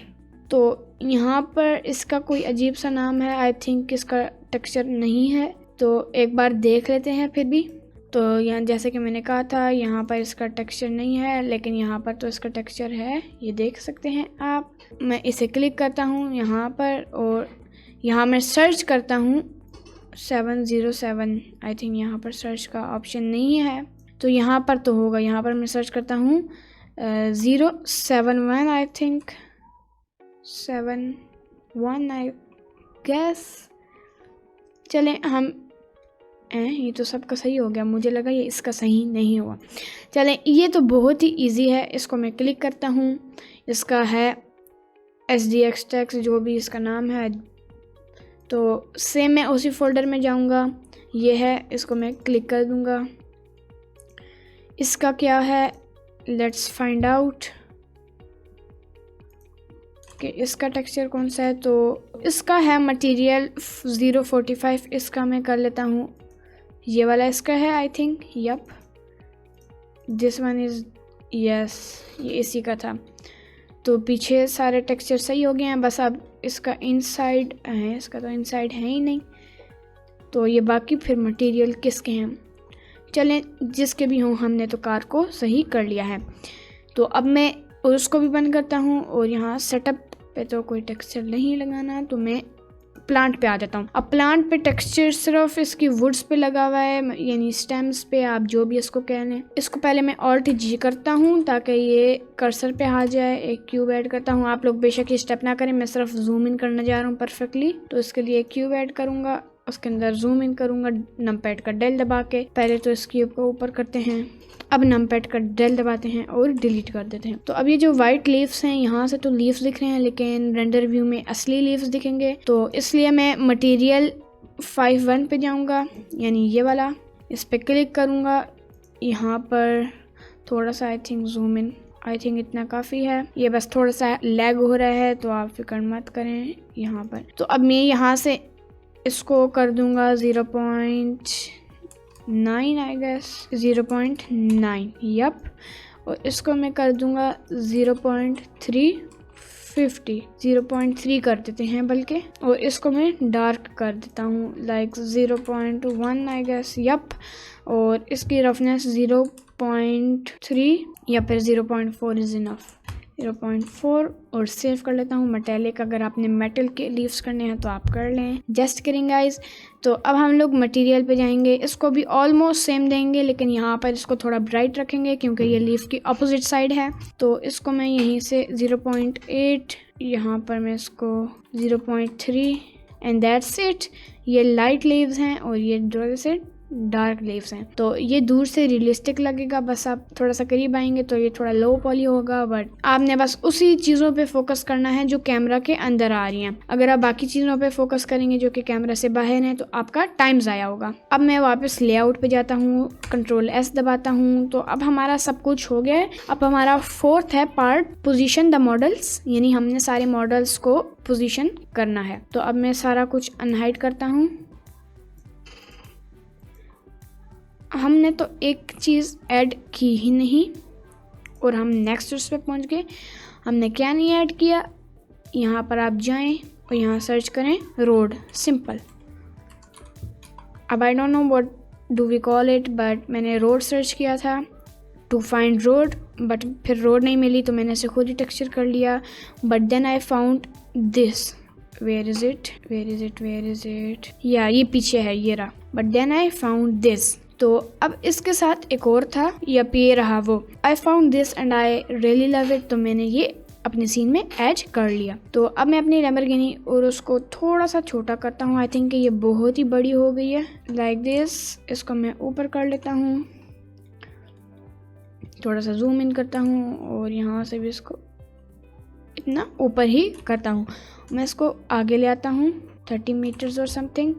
तो यहाँ पर इसका कोई अजीब सा नाम है, आई थिंक इसका टेक्सचर नहीं है, तो एक बार देख लेते हैं फिर भी। तो यहाँ जैसे कि मैंने कहा था यहाँ पर इसका टेक्सचर नहीं है लेकिन यहाँ पर तो इसका टेक्सचर है, ये देख सकते हैं आप। मैं इसे क्लिक करता हूँ यहाँ पर और यहाँ मैं सर्च करता हूँ 707। आई थिंक यहाँ पर सर्च का ऑप्शन नहीं है, तो यहाँ पर तो होगा। यहाँ पर मैं सर्च करता हूँ 071 आई थिंक 71 आई गैस। चलें हम ये तो सबका सही हो गया, मुझे लगा ये इसका सही नहीं हुआ। चलें ये तो बहुत ही इजी है, इसको मैं क्लिक करता हूँ। इसका है SDX टेक्स्ट, जो भी इसका नाम है। तो सेम मैं उसी फोल्डर में जाऊँगा, ये है, इसको मैं क्लिक कर दूँगा। इसका क्या है, लेट्स फाइंड आउट कि इसका टेक्सचर कौन सा है। तो इसका है मटेरियल 045, इसका मैं कर लेता हूँ। ये वाला इसका है I think. Yup this one is, yes ये इसी का था। तो पीछे सारे टेक्सचर सही हो गए हैं, बस अब इसका इनसाइड है, इसका तो इनसाइड है ही नहीं। तो ये बाकी फिर मटेरियल किसके हैं, चलें जिसके भी हों, हमने तो कार को सही कर लिया है। तो अब मैं उसको भी बंद करता हूँ और यहाँ सेटअप पे तो कोई टेक्सचर नहीं लगाना, तो मैं प्लांट पे आ जाता हूँ। अब प्लांट पे टेक्सचर सिर्फ इसकी वुड्स पे लगा हुआ है, यानी स्टेम्स पे, आप जो भी इसको कह लें। इसको पहले मैं Alt G करता हूँ ताकि ये कर्सर पे आ जाए। एक क्यूब ऐड करता हूँ, आप लोग बेशक ये स्टेप ना करें, मैं सिर्फ जूम इन करने जा रहा हूँ परफेक्टली। तो इसके लिए क्यूब ऐड करूँगा, उसके अंदर जूम इन करूँगा नमपैड का डेल दबा के। पहले तो इस क्यूब को ऊपर करते हैं, अब नमपैड का डेल दबाते हैं और डिलीट कर देते हैं। तो अब ये जो वाइट लीव्स हैं, यहाँ से तो लीव्स दिख रहे हैं लेकिन रेंडर व्यू में असली लीव्स दिखेंगे। तो इसलिए मैं मटेरियल 51 पे जाऊँगा, यानी ये वाला, इस पर क्लिक करूँगा। यहाँ पर थोड़ा सा I think zoom in, I think इतना काफ़ी है। ये बस थोड़ा सा लैग हो रहा है तो आप फिक्र मत करें यहाँ पर। तो अब मैं यहाँ से इसको कर दूँगा 0.9 आई गेस, 0.9 यप। और इसको मैं कर दूँगा 0.3 50, 0.3 कर देते हैं बल्कि, और इसको मैं डार्क कर देता हूँ लाइक 0.1 आई गेस, यप। और इसकी रफनेस 0.3 या फिर 0.4 इज इनफ, 0.4, और सेव कर लेता हूँ मेटेलिक। अगर आपने मेटल के लीव्स करने हैं तो आप कर लें, जस्ट किडिंग गाइस। तो अब हम लोग मटेरियल पे जाएंगे, इसको भी ऑलमोस्ट सेम देंगे, लेकिन यहाँ पर इसको थोड़ा ब्राइट रखेंगे क्योंकि ये लीफ की अपोजिट साइड है। तो इसको मैं यहीं से 0.8, यहाँ पर मैं इसको 0.3 एंड दैट्स इट। ये लाइट लीव्स हैं और ये जो से डार्क लीव्स हैं। तो ये दूर से रियलिस्टिक लगेगा, बस आप थोड़ा सा करीब आएंगे तो ये थोड़ा लो पॉली होगा, बट आपने बस उसी चीज़ों पे फोकस करना है जो कैमरा के अंदर आ रही हैं। अगर आप बाकी चीज़ों पे फोकस करेंगे जो कि कैमरा से बाहर हैं तो आपका टाइम ज़ाया होगा। अब मैं वापस लेआउट पे जाता हूँ, Ctrl+S दबाता हूँ। तो अब हमारा सब कुछ हो गया है। अब हमारा फोर्थ है पार्ट, पोजिशन द मॉडल्स, यानी हमने सारे मॉडल्स को पोजिशन करना है। तो अब मैं सारा कुछ अनहाइड करता हूँ। हमने तो एक चीज़ ऐड की ही नहीं और हम नेक्स्ट उस पर पहुँच गए। हमने क्या नहीं ऐड किया, यहाँ पर आप जाएं और यहाँ सर्च करें रोड, सिंपल। अब I don't know what do we call it, but मैंने रोड सर्च किया था टू फाइंड रोड, बट फिर रोड नहीं मिली तो मैंने इसे खुद ही टेक्सचर कर लिया। But then I found this, where is it, where is it, where is it, या ये पीछे है, ये रहा। But then I found this. तो अब इसके साथ एक और था, या ये रहा वो, आई found this and I really love it. तो मैंने ये अपने सीन में ऐड कर लिया। तो अब मैं अपनी लैम्बोर्गिनी और उसको थोड़ा सा छोटा करता हूँ। आई थिंक कि ये बहुत ही बड़ी हो गई है, लाइक दिस। इसको मैं ऊपर कर लेता हूँ, थोड़ा सा जूम इन करता हूँ और यहाँ से भी इसको इतना ऊपर ही करता हूँ। मैं इसको आगे ले आता हूँ 30 मीटर्स और समथिंग,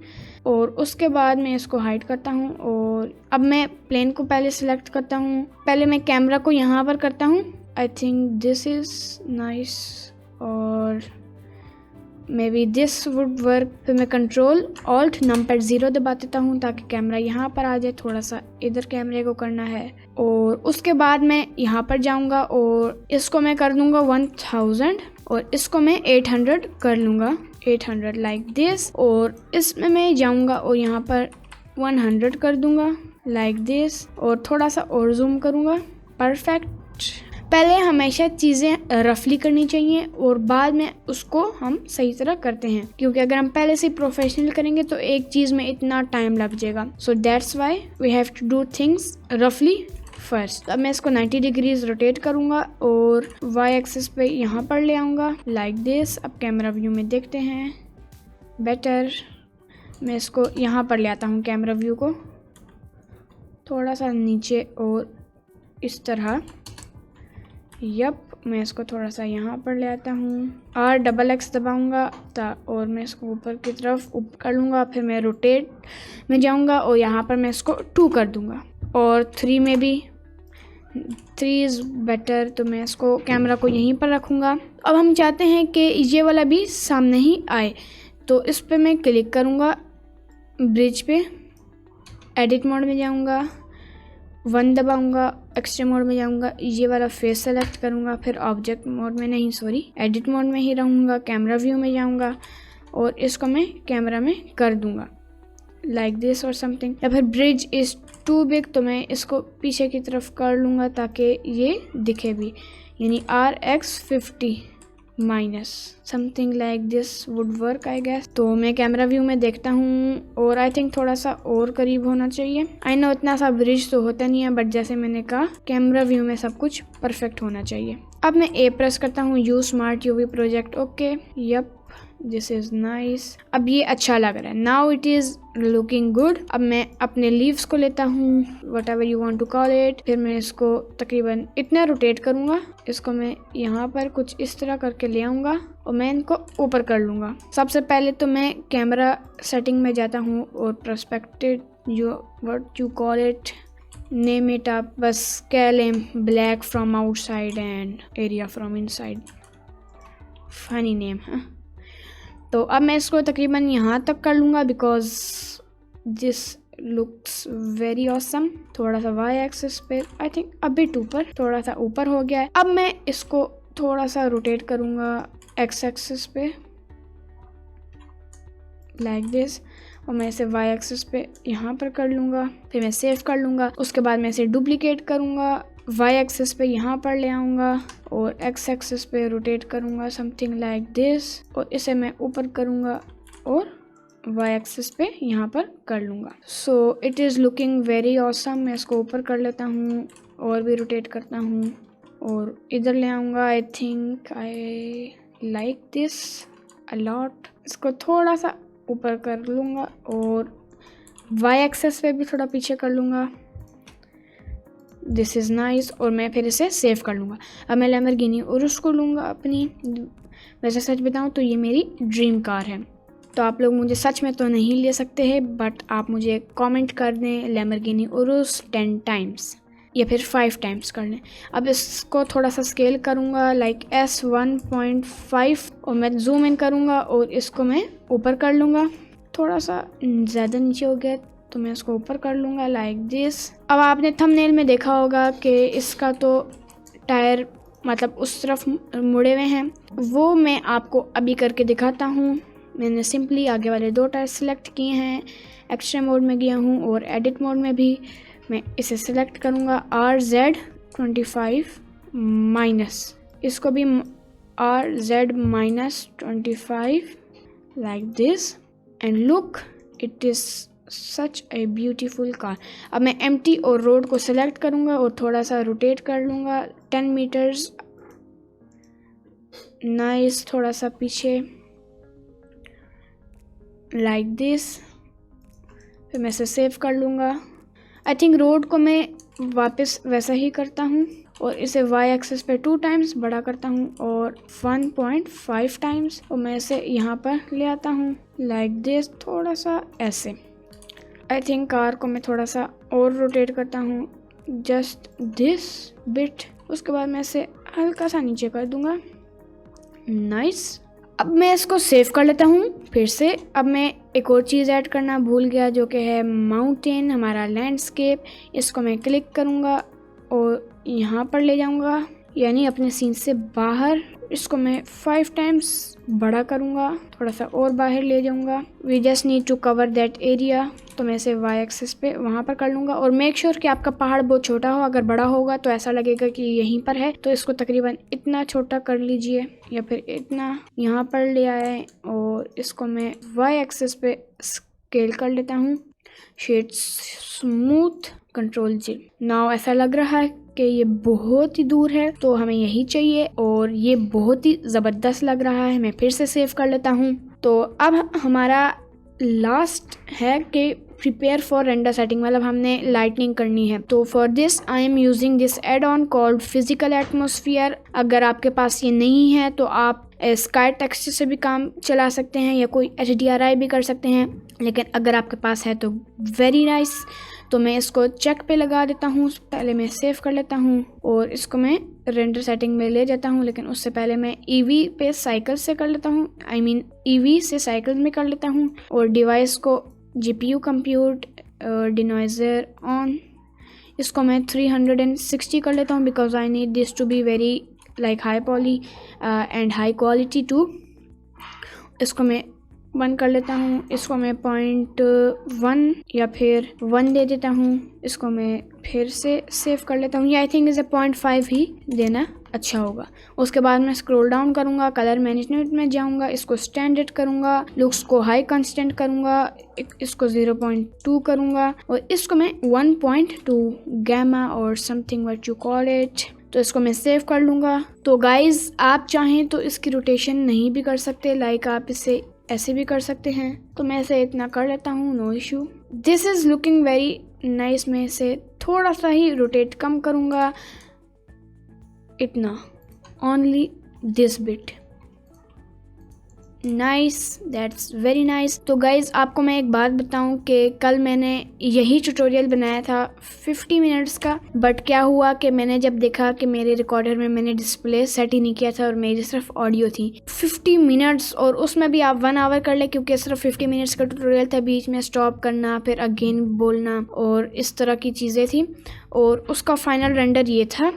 और उसके बाद मैं इसको हाइड करता हूँ। और अब मैं प्लेन को पहले सिलेक्ट करता हूँ, पहले मैं कैमरा को यहाँ पर करता हूँ। I think this is nice, और maybe this would work. फिर मैं Ctrl+Alt नंबर 0 दबा देता हूँ ताकि कैमरा यहाँ पर आ जाए। थोड़ा सा इधर कैमरे को करना है, और उसके बाद मैं यहाँ पर जाऊँगा और इसको मैं कर दूँगा 1000, और इसको मैं 800 कर लूँगा, 800 लाइक दिस। और इसमें मैं जाऊँगा और यहाँ पर 100 कर दूँगा लाइक दिस, और थोड़ा सा और जूम करूँगा, परफेक्ट। पहले हमेशा चीज़ें रफली करनी चाहिए और बाद में उसको हम सही तरह करते हैं, क्योंकि अगर हम पहले से प्रोफेशनल करेंगे तो एक चीज़ में इतना टाइम लग जाएगा। So that's why we have to do things रफली फर्स्ट। अब मैं इसको 90 डिग्रीज रोटेट करूँगा और वाई एक्सिस पे यहाँ पर ले आऊँगा लाइक दिस। अब कैमरा व्यू में देखते हैं बेटर। मैं इसको यहाँ पर ले आता हूँ, कैमरा व्यू को थोड़ा सा नीचे और इस तरह, यप। मैं इसको थोड़ा सा यहाँ पर ले आता हूँ, R+X दबाऊँगा और मैं इसको ऊपर की तरफ ऊपर कर लूँगा। फिर मैं रोटेट में जाऊँगा और यहाँ पर मैं इसको 2 कर दूँगा, और 3 में भी 3 इज़ बेटर। तो मैं इसको कैमरा को यहीं पर रखूँगा। अब हम चाहते हैं कि ये वाला भी सामने ही आए, तो इस पर मैं क्लिक करूँगा, ब्रिज पे, एडिट मोड में जाऊँगा, 1 दबाऊँगा, एक्सट्रीम मोड में जाऊँगा, ये वाला फेस सेलेक्ट करूँगा, फिर ऑब्जेक्ट मोड में नहीं, सॉरी एडिट मोड में ही रहूँगा, कैमरा व्यू में जाऊँगा और इसको मैं कैमरा में कर दूँगा लाइक दिस और समथिंग। या फिर ब्रिज इज़ टू बिग, तो मैं इसको पीछे की तरफ कर लूँगा ताकि ये दिखे भी, यानी RX50 minus something like this would work I guess. तो मैं कैमरा व्यू में देखता हूँ और आई थिंक थोड़ा सा और करीब होना चाहिए। आई नो इतना सा ब्रिज तो होता नहीं है, बट जैसे मैंने कहा कैमरा व्यू में सब कुछ परफेक्ट होना चाहिए। अब मैं A प्रेस करता हूँ, use smart UV project, okay, yup, this is nice. अब ये अच्छा लग रहा है, now it is looking good. अब मैं अपने लीव्स को लेता हूँ, whatever you want to call it. फिर मैं इसको तकरीबन इतना रोटेट करूँगा, इसको मैं यहाँ पर कुछ इस तरह करके ले आऊँगा और मैं इनको ऊपर कर लूँगा। सबसे पहले तो मैं कैमरा सेटिंग में जाता हूँ और perspective what you call it, name it up, बस कह लें black from outside and area from inside, funny name है। तो अब मैं इसको तकरीबन यहाँ तक कर लूँगा because this looks very awesome. थोड़ा सा वाई एक्सिस पे आई थिंक अभी ऊपर, थोड़ा सा ऊपर हो गया है। अब मैं इसको थोड़ा सा रोटेट करूँगा एक्स एक्सिस पे लाइक दिस, और मैं इसे वाई एक्सिस पे यहाँ पर कर लूँगा। फिर मैं सेव कर लूँगा। उसके बाद मैं इसे डुप्लीकेट करूँगा, वाई एक्सिस पे यहाँ पर ले आऊँगा और एक्स एक्सिस पे रोटेट करूँगा समथिंग लाइक दिस, और इसे मैं ऊपर करूँगा और वाई एक्सिस पे यहाँ पर कर लूँगा। So it is looking very awesome. मैं इसको ऊपर कर लेता हूँ और भी रोटेट करता हूँ और इधर ले आऊँगा। I think I like this a lot. इसको थोड़ा सा ऊपर कर लूँगा और वाई एक्सेस पे भी थोड़ा पीछे कर लूँगा। दिस इज़ नाइस, और मैं फिर इसे सेव कर लूँगा। अब मैं लैम्बोर्गिनी उरुस को लूँगा अपनी। वैसे सच बताऊँ तो ये मेरी ड्रीम कार है, तो आप लोग मुझे सच में तो नहीं ले सकते हैं, बट आप मुझे कमेंट कर दें लैम्बोर्गिनी उरुस 10 टाइम्स या फिर 5 टाइम्स कर लें। अब इसको थोड़ा सा स्केल करूँगा लाइक S1.5, और मैं जूम इन करूँगा और इसको मैं ऊपर कर लूँगा। थोड़ा सा ज़्यादा नीचे हो गया तो मैं इसको ऊपर कर लूँगा लाइक दिस। अब आपने थंबनेल में देखा होगा कि इसका तो टायर मतलब उस तरफ मुड़े हुए हैं, वो मैं आपको अभी करके दिखाता हूँ। मैंने सिंपली आगे वाले 2 टायर सेलेक्ट किए हैं, एक्स्ट्रा मोड में गया हूँ और एडिट मोड में भी। मैं इसे सिलेक्ट करूँगा RZ25 माइनस, इसको भी RZ-25 like this, and look it is such a beautiful car. अब मैं एम्प्टी और रोड को सिलेक्ट करूँगा और थोड़ा सा रोटेट कर लूँगा 10 मीटर्स। नाइस, थोड़ा सा पीछे लाइक दिस। फिर मैं इसे सेव कर लूँगा। आई थिंक रोड को मैं वापस वैसा ही करता हूँ और इसे वाई एक्सिस पे 2 टाइम्स बड़ा करता हूँ और 1.5 टाइम्स, और मैं इसे यहाँ पर ले आता हूँ लाइक दिस, थोड़ा सा ऐसे। आई थिंक कार को मैं थोड़ा सा और रोटेट करता हूँ जस्ट दिस बिट। उसके बाद मैं इसे हल्का सा नीचे कर दूँगा। नाइस। अब मैं इसको सेव कर लेता हूँ फिर से। अब मैं एक और चीज़ ऐड करना भूल गया, जो कि है माउंटेन, हमारा लैंडस्केप। इसको मैं क्लिक करूँगा और यहाँ पर ले जाऊँगा, यानी अपने सीन से बाहर। इसको मैं 5 टाइम्स बड़ा करूँगा, थोड़ा सा और बाहर ले जाऊँगा। We just need to cover that area, तो मैं इसे वाई एक्सिस पे वहाँ पर कर लूँगा। और मेक श्योर कि आपका पहाड़ बहुत छोटा हो, अगर बड़ा होगा तो ऐसा लगेगा कि यहीं पर है, तो इसको तकरीबन इतना छोटा कर लीजिए या फिर इतना यहाँ पर ले आए, और इसको मैं वाई एक्सिस पे स्केल कर लेता हूँ। शेड स्मूथ, कंट्रोल जी। नाउ ऐसा लग रहा है कि ये बहुत ही दूर है, तो हमें यही चाहिए, और ये बहुत ही ज़बरदस्त लग रहा है। मैं फिर से सेव कर लेता हूँ। तो अब हमारा लास्ट है कि प्रिपेयर फॉर रेंडर सेटिंग, मतलब हमने लाइटनिंग करनी है। तो for this I am using this add on called physical atmosphere. अगर आपके पास ये नहीं है तो आप स्काई टेक्सचर से भी काम चला सकते हैं या कोई HDRI भी कर सकते हैं, लेकिन अगर आपके पास है तो वेरी नाइस। तो मैं इसको चेक पे लगा देता हूँ। पहले मैं सेव कर लेता हूँ और इसको मैं रेंडर सेटिंग में ले जाता हूँ, लेकिन उससे पहले मैं EV पे साइकिल से कर लेता हूँ, आई मीन EV से साइकिल में कर लेता हूँ। और डिवाइस को GPU कंप्यूट डिनॉइजर ऑन, इसको मैं 360 कर लेता हूँ, because I need this to be very like high poly and high quality too. इसको मैं 1 कर लेता हूँ। इसको मैं 0.1 या फिर 1 दे देता हूँ। इसको मैं फिर से सेव कर लेता हूँ। ये आई थिंक इसे 0.5 ही देना अच्छा होगा। उसके बाद मैं स्क्रॉल डाउन करूँगा, कलर मैनेजमेंट में जाऊँगा, इसको स्टैंडर्ड करूँगा, लुक्स को हाई कंस्टेंट करूँगा, इसको 0.2 करूँगा, और इसको मैं 1.2 गैमा और something what you call it. तो इसको मैं सेव कर लूँगा। तो गाइज आप चाहें तो इसकी रोटेशन नहीं भी कर सकते, लाइक आप इसे ऐसे भी कर सकते हैं। तो मैं इसे इतना कर लेता हूँ, no issue. This is looking very nice. मैं इसे थोड़ा सा ही रोटेट कम करूँगा, इतना, only this bit. Nice, that's very nice. तो गाइज आपको मैं एक बात बताऊं कि कल मैंने यही ट्यूटोरियल बनाया था 50 मिनट्स का, बट क्या हुआ कि मैंने जब देखा कि मेरे रिकॉर्डर में मैंने डिस्प्ले सेट ही नहीं किया था और मेरी सिर्फ ऑडियो थी 50 मिनट्स, और उसमें भी आप 1 आवर कर ले, क्योंकि सिर्फ 50 मिनट्स का ट्यूटोरियल था, बीच में स्टॉप करना, फिर अगेन बोलना और इस तरह की चीज़ें थी, और उसका फाइनल रेंडर ये था।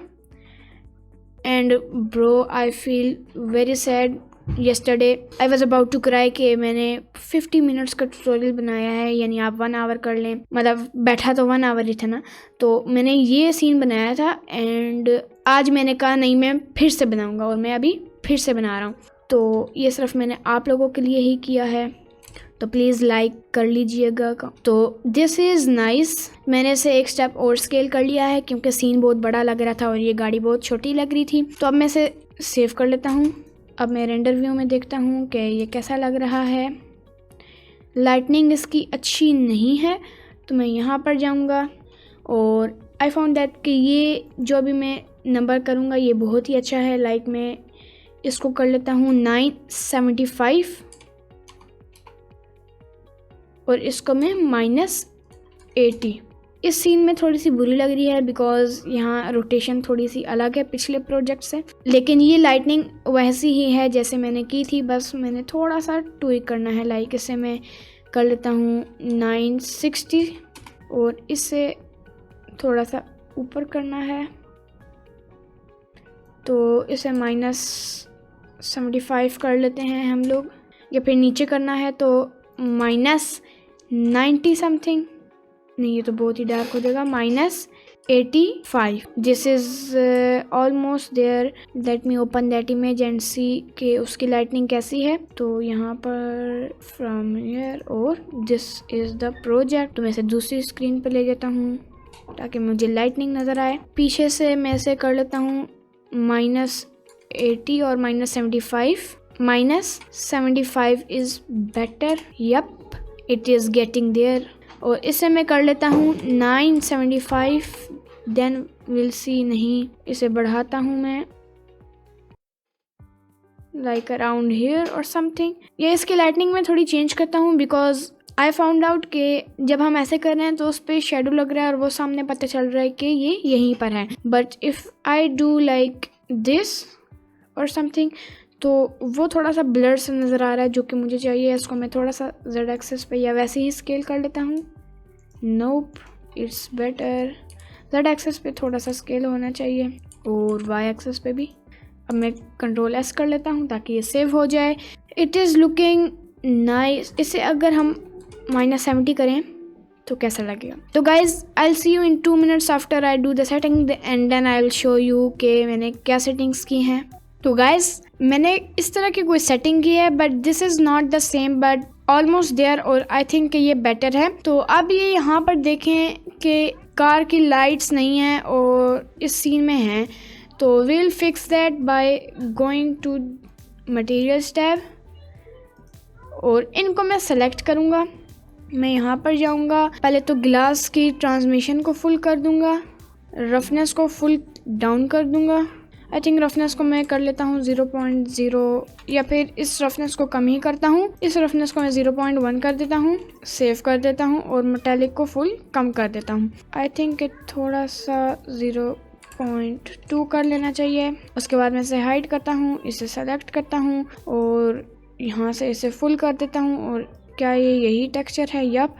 And bro I feel very sad. yesterday I was about to cry कि मैंने 50 मिनट्स का ट्यूटोरियल बनाया है, यानी आप 1 आवर कर लें, मतलब बैठा तो 1 आवर ही था ना, तो मैंने ये सीन बनाया था एंड आज मैंने कहा नहीं मैं फिर से बनाऊंगा और मैं अभी फिर से बना रहा हूँ। तो ये सिर्फ मैंने आप लोगों के लिए ही किया है, तो प्लीज़ लाइक कर लीजिएगा। तो दिस इज़ नाइस। मैंने इसे एक स्टेप और स्केल कर लिया है क्योंकि सीन बहुत बड़ा लग रहा था और ये गाड़ी बहुत छोटी लग रही थी। तो अब मैं इसे सेव कर लेता हूँ। अब मैं रेंडर व्यू में देखता हूँ कि ये कैसा लग रहा है। लाइटनिंग इसकी अच्छी नहीं है तो मैं यहाँ पर जाऊँगा और आई फाउंड दैट कि ये जो अभी मैं नंबर करूँगा ये बहुत ही अच्छा है। लाइक मैं इसको कर लेता हूँ 975 और इसको मैं -80। इस सीन में थोड़ी सी बुरी लग रही है बिकॉज यहाँ रोटेशन थोड़ी सी अलग है पिछले प्रोजेक्ट से, लेकिन ये लाइटनिंग वैसी ही है जैसे मैंने की थी, बस मैंने थोड़ा सा ट्विक करना है। लाइक इसे मैं कर लेता हूँ 960 और इसे थोड़ा सा ऊपर करना है तो इसे -75 कर लेते हैं हम लोग, या फिर नीचे करना है तो -90 समथिंग, नहीं ये तो बहुत ही डार्क हो जाएगा, -85। This is almost there. Let me open that image and see कि उसकी लाइटनिंग कैसी है। तो यहाँ पर फ्रॉम हियर और दिस इज़ द प्रोजेक्ट। तो मैं इसे दूसरी स्क्रीन पर ले जाता हूँ ताकि मुझे लाइटनिंग नज़र आए। पीछे से मैं इसे कर लेता हूँ -80 और -75। -75 is better. Yup, it is getting there. और इसे मैं कर लेता हूँ 975। Then will see. नहीं, इसे बढ़ाता हूँ मैं लाइक अराउंड हियर और समथिंग। ये इसकी लाइटनिंग में थोड़ी चेंज करता हूँ बिकॉज आई फाउंड आउट कि जब हम ऐसे कर रहे हैं तो उस पर शेडो लग रहा है और वो सामने पता चल रहा है कि ये यहीं पर है। But if I do like this और समथिंग तो वो थोड़ा सा ब्लर से नज़र आ रहा है जो कि मुझे चाहिए। इसको मैं थोड़ा सा Z एक्सेस पे या वैसे ही स्केल कर लेता हूँ। नोप, इट्स बेटर। Z एक्सेस पे थोड़ा सा स्केल होना चाहिए और Y एक्सेस पे भी। अब मैं Ctrl S कर लेता हूँ ताकि ये सेव हो जाए। It is looking nice. इसे अगर हम -70 करें तो कैसा लगेगा। तो guys I will see you in 2 minutes after I do the setting and then I will show you कि मैंने क्या सेटिंग्स की हैं। तो गाइज मैंने इस तरह की कोई सेटिंग की है but this is not the same but almost there और आई थिंक कि ये बेटर है। तो अब ये यहाँ पर देखें कि कार की लाइट्स नहीं हैं और इस सीन में हैं, तो we'll fix that by going to materials tab और इनको मैं सेलेक्ट करूँगा। मैं यहाँ पर जाऊँगा, पहले तो ग्लास की ट्रांसमिशन को फुल कर दूँगा, रफनेस को फुल डाउन कर दूँगा। आई थिंक रफनेस को मैं कर लेता हूँ 0.0 या फिर इस रफनेस को कम ही करता हूँ। इस रफनेस को मैं 0.1 कर देता हूँ, सेव कर देता हूँ और मेटालिक को फुल कम कर देता हूँ। आई थिंक थोड़ा सा 0.2 कर लेना चाहिए। उसके बाद मैं इसे हाइड करता हूँ, इसे सेलेक्ट करता हूँ और यहाँ से इसे फुल कर देता हूँ। और क्या ये यही टेक्सचर है? यप,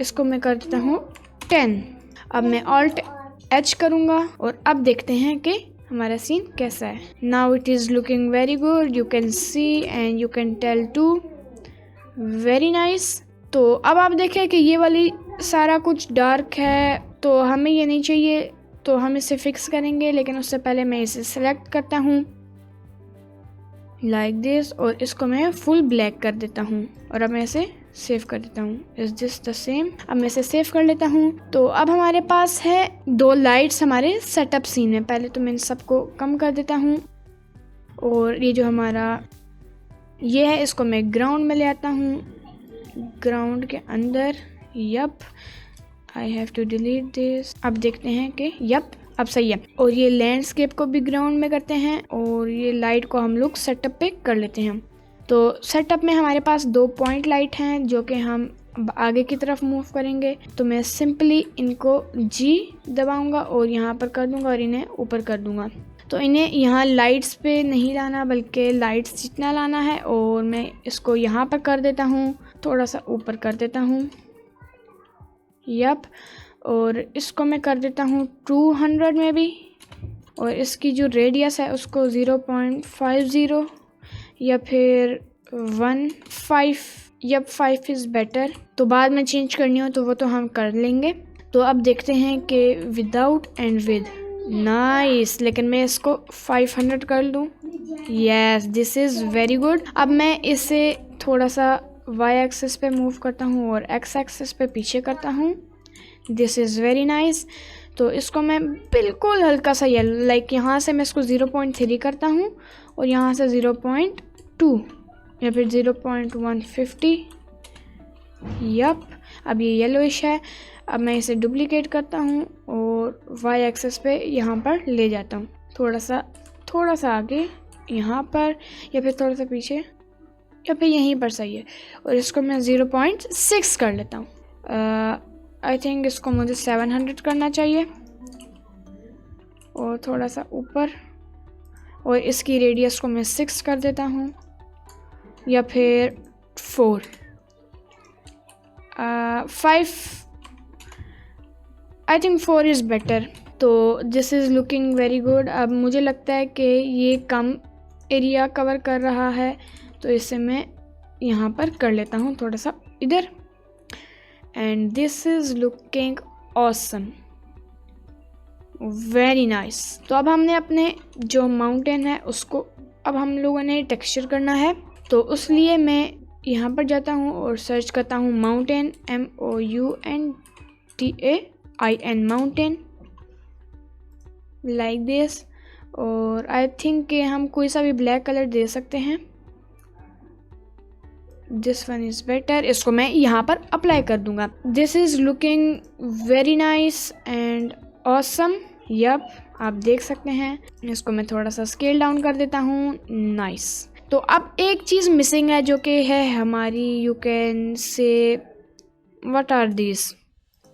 इसको मैं कर देता हूँ 10। अब मैं Alt H करूँगा और अब देखते हैं कि हमारा सीन कैसा है। Now it is looking very good, you can see and you can tell too, very nice. तो अब आप देखें कि ये वाली सारा कुछ डार्क है तो हमें ये नहीं चाहिए, तो हम इसे फिक्स करेंगे। लेकिन उससे पहले मैं इसे सेलेक्ट करता हूँ लाइक दिस और इसको मैं फुल ब्लैक कर देता हूँ और अब मैं इसे सेव कर देता हूँ। Is this the same? अब मैं इसे सेव कर लेता हूँ। तो अब हमारे पास है 2 लाइट्स हमारे सेटअप सीन में। पहले तो मैं इन सबको कम कर देता हूँ और ये जो हमारा ये है इसको मैं ग्राउंड में ले आता हूँ, ग्राउंड के अंदर। Yup, I have to delete this. अब देखते हैं कि यप अब सही है। और ये लैंडस्केप को भी ग्राउंड में करते हैं और ये लाइट को हम लोग सेटअप पे कर लेते हैं। तो सेटअप में हमारे पास 2 पॉइंट लाइट हैं जो कि हम आगे की तरफ मूव करेंगे। तो मैं सिंपली इनको G दबाऊंगा और यहाँ पर कर दूंगा और इन्हें ऊपर कर दूंगा। तो इन्हें यहाँ लाइट्स पे नहीं लाना बल्कि लाइट्स जितना लाना है। और मैं इसको यहाँ पर कर देता हूँ, थोड़ा सा ऊपर कर देता हूँ। यप, और इसको मैं कर देता हूँ 200 में भी और इसकी जो रेडियस है उसको 0.50 या फिर 1.5 या 5 इज़ बेटर। तो बाद में चेंज करनी हो तो वो तो हम कर लेंगे। तो अब देखते हैं कि विदाउट एंड विद। नाइस, लेकिन मैं इसको 500 कर लूँ। Yes, this is very good. अब मैं इसे थोड़ा सा वाई एक्सिस पे मूव करता हूँ और एक्स एक्सिस पे पीछे करता हूँ। This is very nice. तो इसको मैं बिल्कुल हल्का सा येलो, लाइक यहाँ से मैं इसको 0.3 करता हूँ और यहाँ से 0.2 या फिर 0.150। यप, अब ये येलोइश है। अब मैं इसे डुप्लीकेट करता हूँ और वाई एक्सिस पे यहाँ पर ले जाता हूँ, थोड़ा सा आगे यहाँ पर या फिर थोड़ा सा पीछे या फिर यहीं पर सही है। और इसको मैं 0.6 कर लेता हूँ। आई थिंक इसको मुझे 700 करना चाहिए और थोड़ा सा ऊपर, और इसकी रेडियस को मैं 6 कर देता हूँ या फिर 4 5। I think 4 is better. तो this is looking very good. अब मुझे लगता है कि ये कम एरिया कवर कर रहा है, तो इसे मैं यहाँ पर कर लेता हूँ थोड़ा सा इधर। And this is looking awesome, very nice. तो अब हमने अपने जो माउंटेन है उसको अब हम लोगों ने टेक्सचर करना है। तो उस लिए मैं यहाँ पर जाता हूँ और सर्च करता हूँ mountain, MOUNTAIN, mountain, like this. और आई थिंक कि हम कोई सा भी ब्लैक कलर दे सकते हैं। This one is better. इसको मैं यहाँ पर अप्लाई कर दूंगा। This is looking very nice and awesome. Yup, आप देख सकते हैं। इसको मैं थोड़ा सा स्केल डाउन कर देता हूँ। नाइस। तो अब एक चीज़ मिसिंग है जो कि है हमारी, you can say what are this,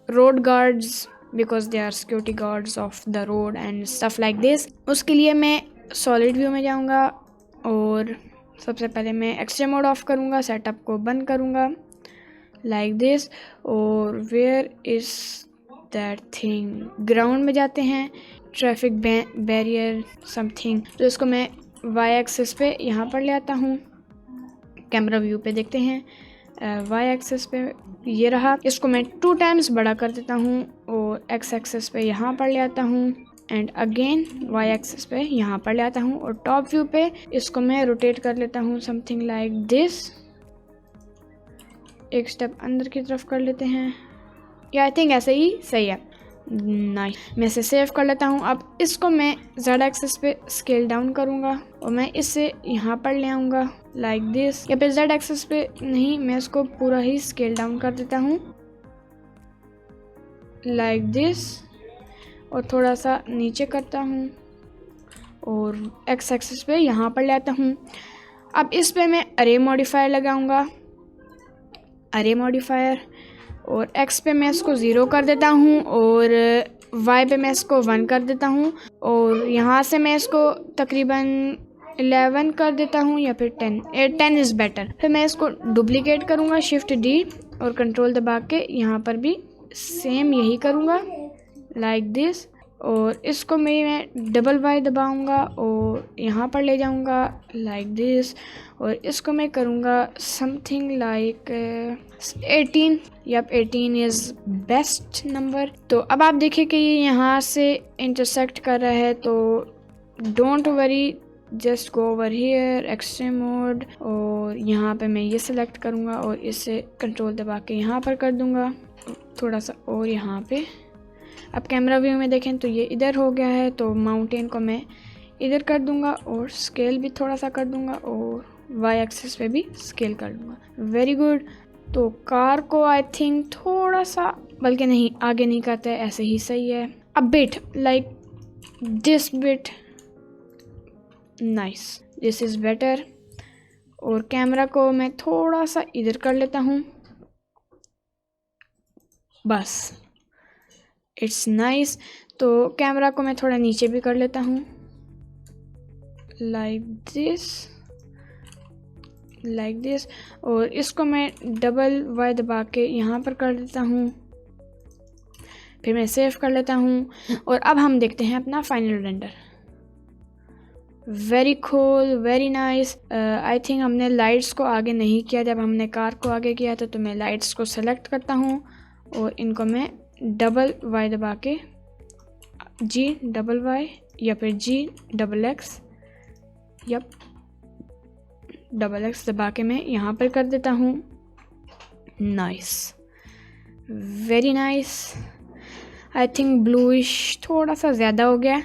road guards, because they are security guards of the road and stuff like this. उसके लिए मैं सॉलिड व्यू में जाऊँगा और सबसे पहले मैं एक्सट्रीम मोड ऑफ करूँगा, सेटअप को बंद करूँगा लाइक दिस। और where is that thing, ground में जाते हैं, ट्रैफिक बैरियर समथिंग। तो इसको मैं वाई एक्सिस पे यहाँ पर ले आता हूँ। कैमरा व्यू पे देखते हैं, वाई एक्सिस पे ये रहा। इसको मैं 2 टाइम्स बड़ा कर देता हूँ और एक्स एक्सिस पे यहाँ पर ले आता हूँ एंड अगेन वाई एक्सिस पे यहाँ पर ले आता हूँ। और टॉप व्यू पे इसको मैं रोटेट कर लेता हूँ समथिंग लाइक दिस। एक स्टेप अंदर की तरफ कर लेते हैं, या आई थिंक ऐसे ही सही है। नाइस, मैं इसे सेव कर लेता हूँ। अब इसको मैं जेड एक्सिस पे स्केल डाउन करूँगा और मैं इसे यहाँ पर ले आऊँगा लाइक दिस, या फिर जेड एक्सिस पे नहीं, मैं इसको पूरा ही स्केल डाउन कर देता हूँ लाइक दिस और थोड़ा सा नीचे करता हूँ और एक्स एक्सिस पे यहाँ पर ले आता हूँ। अब इस पे मैं अरे मॉडिफायर लगाऊँगा, अरे मॉडिफायर, और x पे मैं इसको 0 कर देता हूँ और y पे मैं इसको 1 कर देता हूँ और यहाँ से मैं इसको तकरीबन 11 कर देता हूँ या फिर 10 इज़ बेटर। फिर मैं इसको डुप्लीकेट करूँगा, शिफ्ट D और कंट्रोल दबा के यहाँ पर भी सेम यही करूँगा लाइक दिस। और इसको मैं डबल Y दबाऊँगा और यहाँ पर ले जाऊँगा लाइक दिस। और इसको मैं करूँगा something like 18, yup 18 is best number. तो अब आप देखिए कि ये यहाँ से इंटरसेक्ट कर रहा है, तो don't worry, just go over here, extreme mode, और यहाँ पे मैं ये सिलेक्ट करूँगा और इसे कंट्रोल दबा के यहाँ पर कर दूँगा थोड़ा सा, और यहाँ पे अब कैमरा व्यू में देखें तो ये इधर हो गया है। तो माउंटेन को मैं इधर कर दूँगा और स्केल भी थोड़ा सा कर दूँगा और वाई एक्सिस पे भी स्केल कर दूँगा। Very good. तो कार को आई थिंक थोड़ा सा, बल्कि नहीं, आगे नहीं करते, ऐसे ही सही है। A bit like this bit, nice, this is better. और कैमरा को मैं थोड़ा सा इधर कर लेता हूँ, बस, इट्स नाइस। तो कैमरा को मैं थोड़ा नीचे भी कर लेता हूँ लाइक दिस, और इसको मैं डबल वाई दबा के यहाँ पर कर देता हूँ, फिर मैं सेव कर लेता हूँ। और अब हम देखते हैं अपना final render. Very cool, very nice. I think हमने लाइट्स को आगे नहीं किया, जब हमने कार को आगे किया था। तो मैं लाइट्स को सेलेक्ट करता हूँ और इनको मैं डबल वाई दबा के जी डबल वाई या फिर जी डबल एक्स या डबल एक्स दबा के मैं यहाँ पर कर देता हूँ। Nice, very nice. I think bluish थोड़ा सा ज़्यादा हो गया,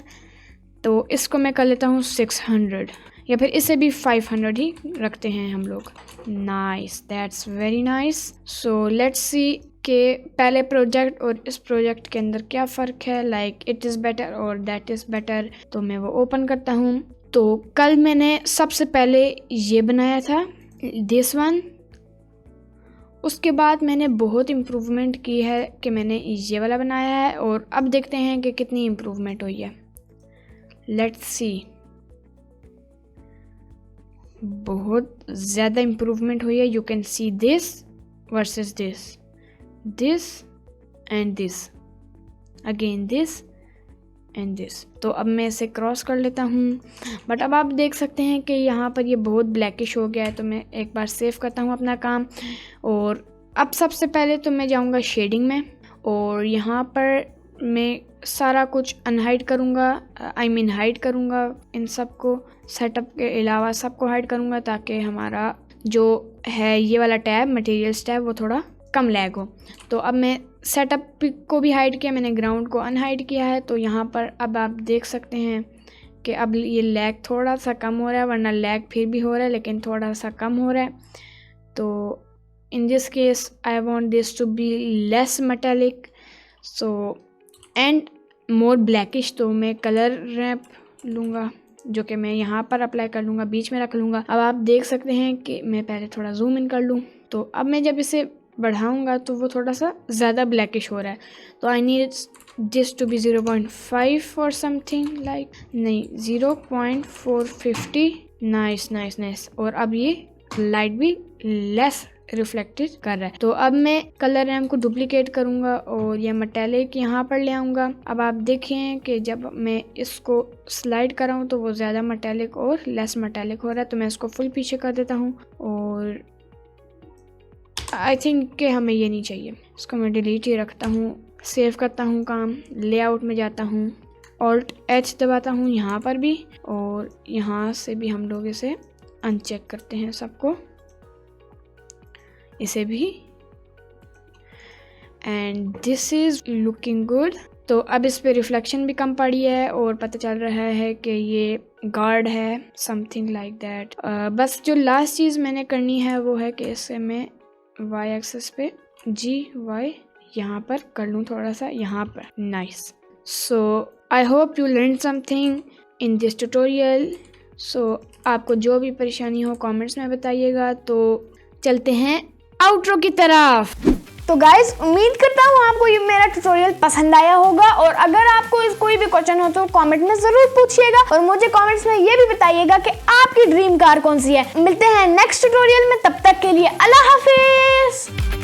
तो इसको मैं कर लेता हूँ 600 या फिर इसे भी 500 ही रखते हैं हम लोग। Nice, that's very nice. So let's see कि पहले प्रोजेक्ट और इस प्रोजेक्ट के अंदर क्या फ़र्क है, लाइक इट इज़ बेटर और दैट इज़ बेटर। तो मैं वो ओपन करता हूँ। तो कल मैंने सबसे पहले ये बनाया था, दिस वन। उसके बाद मैंने बहुत इम्प्रूवमेंट की है कि मैंने ये वाला बनाया है, और अब देखते हैं कि कितनी इम्प्रूवमेंट हुई है। लेट्स सी, बहुत ज़्यादा इम्प्रूवमेंट हुई है। You can see this versus this, this and this, again this and this. तो अब मैं इसे क्रॉस कर लेता हूँ, बट अब आप देख सकते हैं कि यहाँ पर ये बहुत ब्लैकिश हो गया है। तो मैं एक बार सेव करता हूँ अपना काम, और अब सबसे पहले तो मैं जाऊँगा शेडिंग में, और यहाँ पर मैं सारा कुछ अनहाइड करूँगा, आई मीन हाइड करूँगा। इन सब को सेटअप के अलावा सबको हाइड करूँगा, ताकि हमारा जो है ये वाला टैब, मटेरियल्स टैब, वो थोड़ा कम लैग हो। तो अब मैं सेटअप को भी हाइड किया, मैंने ग्राउंड को अनहाइड किया है। तो यहाँ पर अब आप देख सकते हैं कि अब ये लैग थोड़ा सा कम हो रहा है, वरना लैग फिर भी हो रहा है लेकिन थोड़ा सा कम हो रहा है। तो in this case I want this to be less metallic so and more blackish. तो मैं कलर रैप लूँगा, जो कि मैं यहाँ पर अप्लाई कर लूँगा, बीच में रख लूँगा। अब आप देख सकते हैं कि मैं पहले थोड़ा जूम इन कर लूँ। तो अब मैं जब इसे बढ़ाऊंगा तो वो थोड़ा सा ज़्यादा ब्लैकिश हो रहा है। तो I need this to be 0.5 और समथिंग लाइक, नहीं 0.450। Nice nice nice. और अब ये लाइट भी लेस रिफ्लेक्टेड कर रहा है। तो अब मैं कलर रैम को डुप्लीकेट करूंगा और ये मेटालिक यहाँ पर ले आऊँगा। अब आप देखें कि जब मैं इसको स्लाइड कर रहा हूँ तो वो ज़्यादा मेटालिक और लेस मेटालिक हो रहा है। तो मैं इसको फुल पीछे कर देता हूँ, और आई थिंक कि हमें ये नहीं चाहिए, इसको मैं डिलीट ही रखता हूँ। सेव करता हूँ काम, लेआउट में जाता हूँ, ऑल्ट एच दबाता हूँ यहाँ पर भी, और यहाँ से भी हम लोग इसे अनचेक करते हैं सबको, इसे भी, and this is looking good. तो अब इस पे रिफ्लेक्शन भी कम पड़ी है और पता चल रहा है कि ये गार्ड है, समथिंग लाइक दैट। बस जो लास्ट चीज़ मैंने करनी है वो है कि इसे मैं y एक्सेस पे GY यहाँ पर कर लूँ, थोड़ा सा यहाँ पर। Nice. So I hope you learn something in this tutorial. So आपको जो भी परेशानी हो कमेंट्स में बताइएगा। तो चलते हैं आउटरो की तरफ। तो गाइज उम्मीद करता हूँ आपको ये मेरा ट्यूटोरियल पसंद आया होगा, और अगर आपको कोई भी क्वेश्चन हो तो कमेंट में जरूर पूछिएगा, और मुझे कमेंट्स में ये भी बताइएगा कि आपकी ड्रीम कार कौन सी है। मिलते हैं नेक्स्ट ट्यूटोरियल में, तब तक के लिए अल्लाह हाफिज।